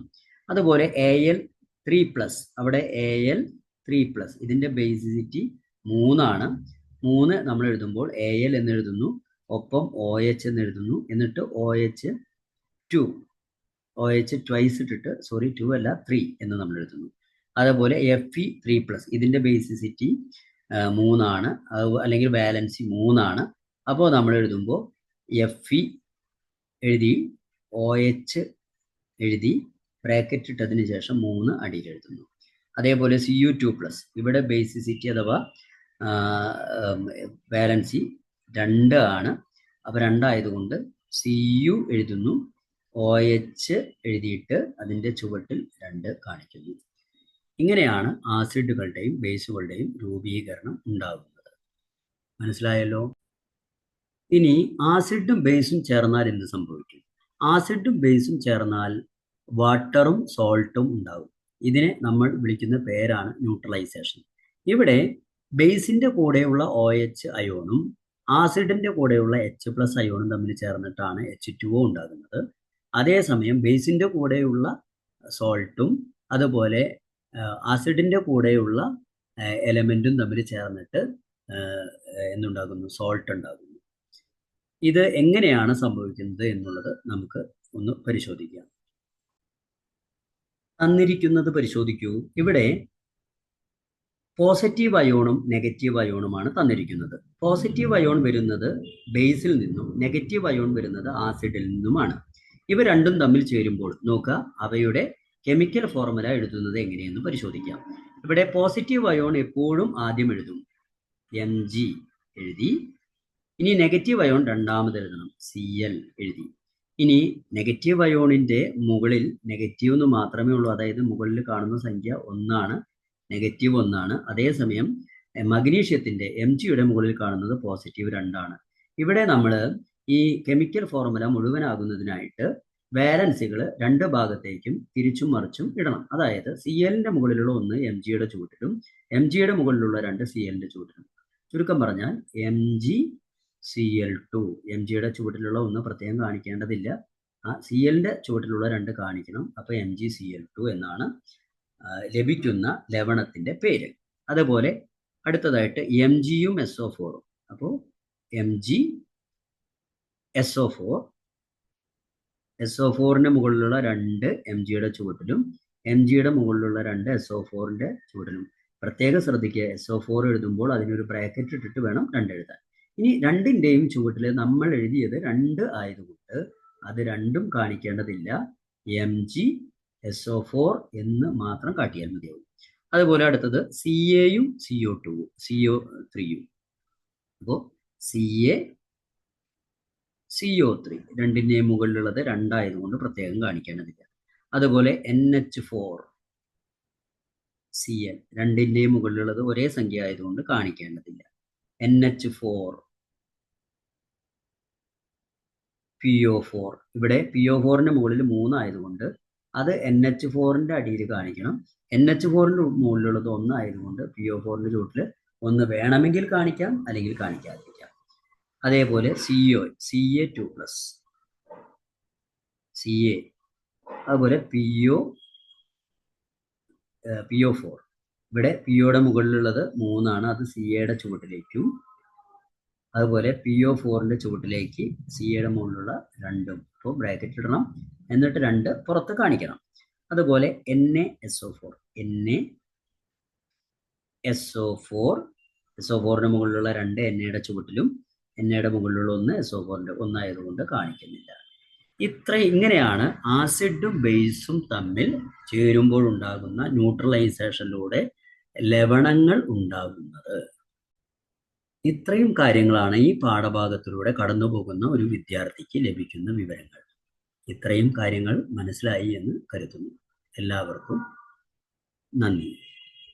അതുപോലെ Al3+, അവിടെ Al3+, ഇതിൻ്റെ ബേസിസിറ്റി 3 നമ്മൾ എഴുതുമ്പോൾ Al എന്ന് എഴുതുന്നു, ഒപ്പം OH എന്ന് എഴുതുന്നു. എന്നിട്ട് OH ട്വൈസ് ഇട്ടിട്ട് 2 അല്ല 3 എന്ന് നമ്മൾ എഴുതുന്നു. അതുപോലെ Fe3+, ഇതിൻ്റെ ബേസിസിറ്റി 3, അല്ലെങ്കിൽ വാലൻസി 3. അപ്പോൾ നമ്മൾ എഴുതുമ്പോൾ Fe എഴുതി OH എഴുതി ബ്രാക്കറ്റ് ഇട്ടതിന് ശേഷം 3 അടിയിൽ എഴുതുന്നു. അതേപോലെ Cu2+, ഇവിടെ ബേസിസിറ്റി അഥവാ വാലൻസി 2. അപ്പോൾ 2 ആയതുകൊണ്ട് Cu എഴുതുന്നു, OH എഴുതിയിട്ട് അതിൻ്റെ ചുവട്ടിൽ 2 കാണിക്കുന്നു. ഇങ്ങനെയാണ് ആസിഡുകളുടെയും ബേസുകളുടെയും രൂപീകരണം ഉണ്ടാകുന്നത്. മനസ്സിലായല്ലോ? ഇനി ആസിഡും ബേസും ചേർന്നാൽ എന്ത് സംഭവിക്കും? ആസിഡും ബേസും ചേർന്നാൽ വാട്ടറും സോൾട്ടും ഉണ്ടാകും. ഇതിനെ നമ്മൾ വിളിക്കുന്ന പേരാണ് ന്യൂട്രലൈസേഷൻ. ഇവിടെ ബേസിന്റെ കൂടെയുള്ള OH അയോണും ആസിഡിന്റെ കൂടെയുള്ള H+ അയോണും തമ്മിൽ ചേർന്നിട്ടാണ് H2O ഉണ്ടാകുന്നത്. അതേസമയം ബേസിന്റെ കൂടെയുള്ള സോൾട്ടും അതുപോലെ ആസിഡിന്റെ കൂടെയുള്ള എലമെന്റും തമ്മിൽ ചേർന്നിട്ട് എന്തുണ്ടാകുന്നു? സോൾട്ട് ഉണ്ടാകുന്നു. ഇത് എങ്ങനെയാണ് സംഭവിക്കുന്നത് എന്നുള്ളത് നമുക്ക് ഒന്ന് പരിശോധിക്കാം. തന്നിരിക്കുന്നത് പരിശോധിക്കൂ. ഇവിടെ പോസിറ്റീവ് അയോണും നെഗറ്റീവ് അയോണുമാണ് തന്നിരിക്കുന്നത്. പോസിറ്റീവ് അയോൺ വരുന്നത് ബേസിൽ നിന്നും നെഗറ്റീവ് അയോൺ വരുന്നത് ആസിഡിൽ നിന്നുമാണ്. ഇവ രണ്ടും തമ്മിൽ ചേരുമ്പോൾ നോക്കുക, അവയുടെ കെമിക്കൽ ഫോർമുല എഴുതുന്നത് എങ്ങനെയെന്ന് പരിശോധിക്കാം. ഇവിടെ പോസിറ്റീവ് അയോൺ എപ്പോഴും ആദ്യം എഴുതും, Mg എഴുതി. ഇനി നെഗറ്റീവ് അയോൺ രണ്ടാമത് എഴുതണം, Cl എഴുതി. ഇനി നെഗറ്റീവ് അയോണിന്റെ മുകളിൽ നെഗറ്റീവ് എന്ന് മാത്രമേ ഉള്ളൂ, അതായത് മുകളിൽ കാണുന്ന സംഖ്യ 1 ആണ്, നെഗറ്റീവ് 1 ആണ്. അതേസമയം മഗ്നീഷ്യത്തിന്റെ Mgയുടെ മുകളിൽ കാണുന്നത് പോസിറ്റീവ് 2 ആണ്. ഇവിടെ നമ്മൾ ഈ കെമിക്കൽ ഫോർമുല മുഴുവനാകുന്നതിനായിട്ട് വാലൻസികൾ രണ്ട് ഭാഗത്തേക്കും തിരിച്ചും മറിച്ചും ഇടണം. അതായത് Clന്റെ മുകളിലുള്ള 1 Mgയുടെ ചുവട്ടിലും Mgയുടെ മുകളിലുള്ള 2 Clന്റെ ചുവട്ടിലും. ചുരുക്കം പറഞ്ഞാൽ MgCl2. Mgയുടെ ചുവട്ടിലുള്ള 1 പ്രത്യേകം കാണിക്കേണ്ടതില്ല, Clന്റെ ചുവട്ടിലുള്ള 2 കാണിക്കണം. അപ്പോൾ MgCl2 എന്നാണ് ലഭിക്കുന്ന ലവണത്തിന്റെ പേര്. അതുപോലെ അടുത്തതായിട്ട് Mgയും SO4ഉം. അപ്പോൾ MgSO4, SO4ന്റെ മുകളിലുള്ള 2 Mgയുടെ ചുവട്ടിലും Mgയുടെ മുകളിലുള്ള 2 SO4ന്റെ ചുവട്ടിലും. പ്രത്യേകം ശ്രദ്ധിക്കുക, SO4 എഴുതുമ്പോൾ അതിനൊരു ബ്രാക്കറ്റ് ഇട്ടിട്ട് വേണം 2 എഴുതാൻ. ഇനി രണ്ടിൻ്റെയും ചുവട്ടിൽ നമ്മൾ എഴുതിയത് 2 ആയതുകൊണ്ട് അത് രണ്ടും കാണിക്കേണ്ടതില്ല, MgSO4 എന്ന് മാത്രം കാട്ടിയാൽ മതിയാവും. അതുപോലെ അടുത്തത് CAയും CO3യും. അപ്പോൾ CO3 രണ്ടിൻ്റെയും മുകളിലുള്ളത് 2 ആയതുകൊണ്ട് പ്രത്യേകം കാണിക്കേണ്ടതില്ല. അതുപോലെ NH4Cl രണ്ടിൻ്റെയും മുകളിലുള്ളത് ഒരേ സംഖ്യ ആയതുകൊണ്ട് കാണിക്കേണ്ടതില്ല. NH4PO4 ഇവിടെ PO4ന്റെ മുകളിൽ 3 ആയതുകൊണ്ട് അത് NH4ന്റെ അടിയിൽ കാണിക്കണം. NH4ന്റെ മുകളിലുള്ളത് 1 ആയതുകൊണ്ട് PO4ന്റെ ചുവട്ടിൽ 1 വേണമെങ്കിൽ കാണിക്കാം, അല്ലെങ്കിൽ കാണിക്കാതിരിക്കാം. അതേപോലെ Ca2+, Ca, അതുപോലെ PO4. ഇവിടെ POയുടെ മുകളിലുള്ളത് 3 ആണ്, അത് Caയുടെ ചുവട്ടിലേക്കും അതുപോലെ PO4ന്റെ ചുവട്ടിലേക്ക് Caയുടെ മുകളിലുള്ള 2ഉം. അപ്പോൾ ബ്രാക്കറ്റ് ഇടണം, എന്നിട്ട് 2 പുറത്ത് കാണിക്കണം. അതുപോലെ NaSO4ന്റെ മുകളിലുള്ള 2 NAയുടെ ചുവട്ടിലും NAയുടെ മുകളിലുള്ള 1 SO4ന്റെ 1 ആയതുകൊണ്ട് കാണിക്കുന്നില്ല. ഇങ്ങനെയാണ് ആസിഡും ബേസും തമ്മിൽ ചേരുമ്പോൾ ഉണ്ടാകുന്ന ന്യൂട്രലൈസേഷനിലൂടെ ലവണങ്ങൾ ഉണ്ടാകുന്നത്. ഇത്രയും കാര്യങ്ങളാണ് ഈ പാഠഭാഗത്തിലൂടെ കടന്നു പോകുന്ന ഒരു വിദ്യാർത്ഥിക്ക് ലഭിക്കുന്ന വിവരങ്ങൾ. ഇത്രയും കാര്യങ്ങൾ മനസ്സിലായി എന്ന് കരുതുന്നു. എല്ലാവർക്കും നന്ദി.